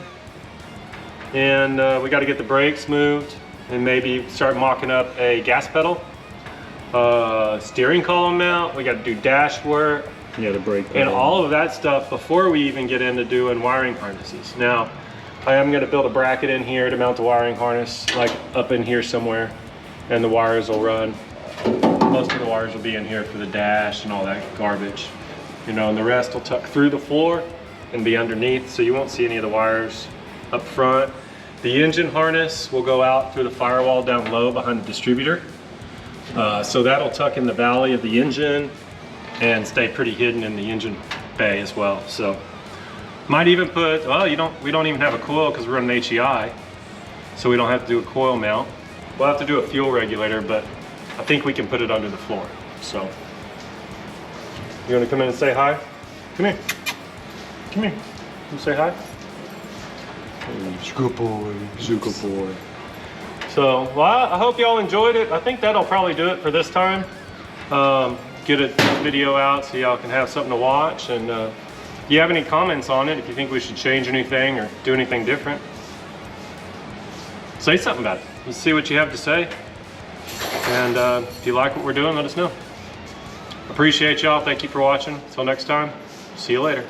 and we got to get the brakes moved, and maybe start mocking up a gas pedal, steering column mount. We got to do dash work. Yeah, the brake. And all of that stuff before we even get into doing wiring harnesses. Now, I am going to build a bracket in here to mount the wiring harness, like up in here somewhere, and the wires will run. Most of the wires will be in here for the dash and all that garbage, and the rest will tuck through the floor and be underneath, so you won't see any of the wires up front. The engine harness will go out through the firewall down low behind the distributor, so that'll tuck in the valley of the engine. and stay pretty hidden in the engine bay as well. So might even put, well, we don't even have a coil because we're running HEI, so we don't have to do a coil mount. We'll have to do a fuel regulator, but I think we can put it under the floor. So you want to come in and say hi? Come here. Come here. You say hi? Good boy. Good boy. So, well, I hope y'all enjoyed it. I think that'll probably do it for this time. Get a video out so y'all can have something to watch. And if you have any comments on it, if you think we should change anything or do anything different, say something about it. Let's see what you have to say. And if you like what we're doing, let us know. Appreciate y'all. Thank you for watching. Until next time, see you later.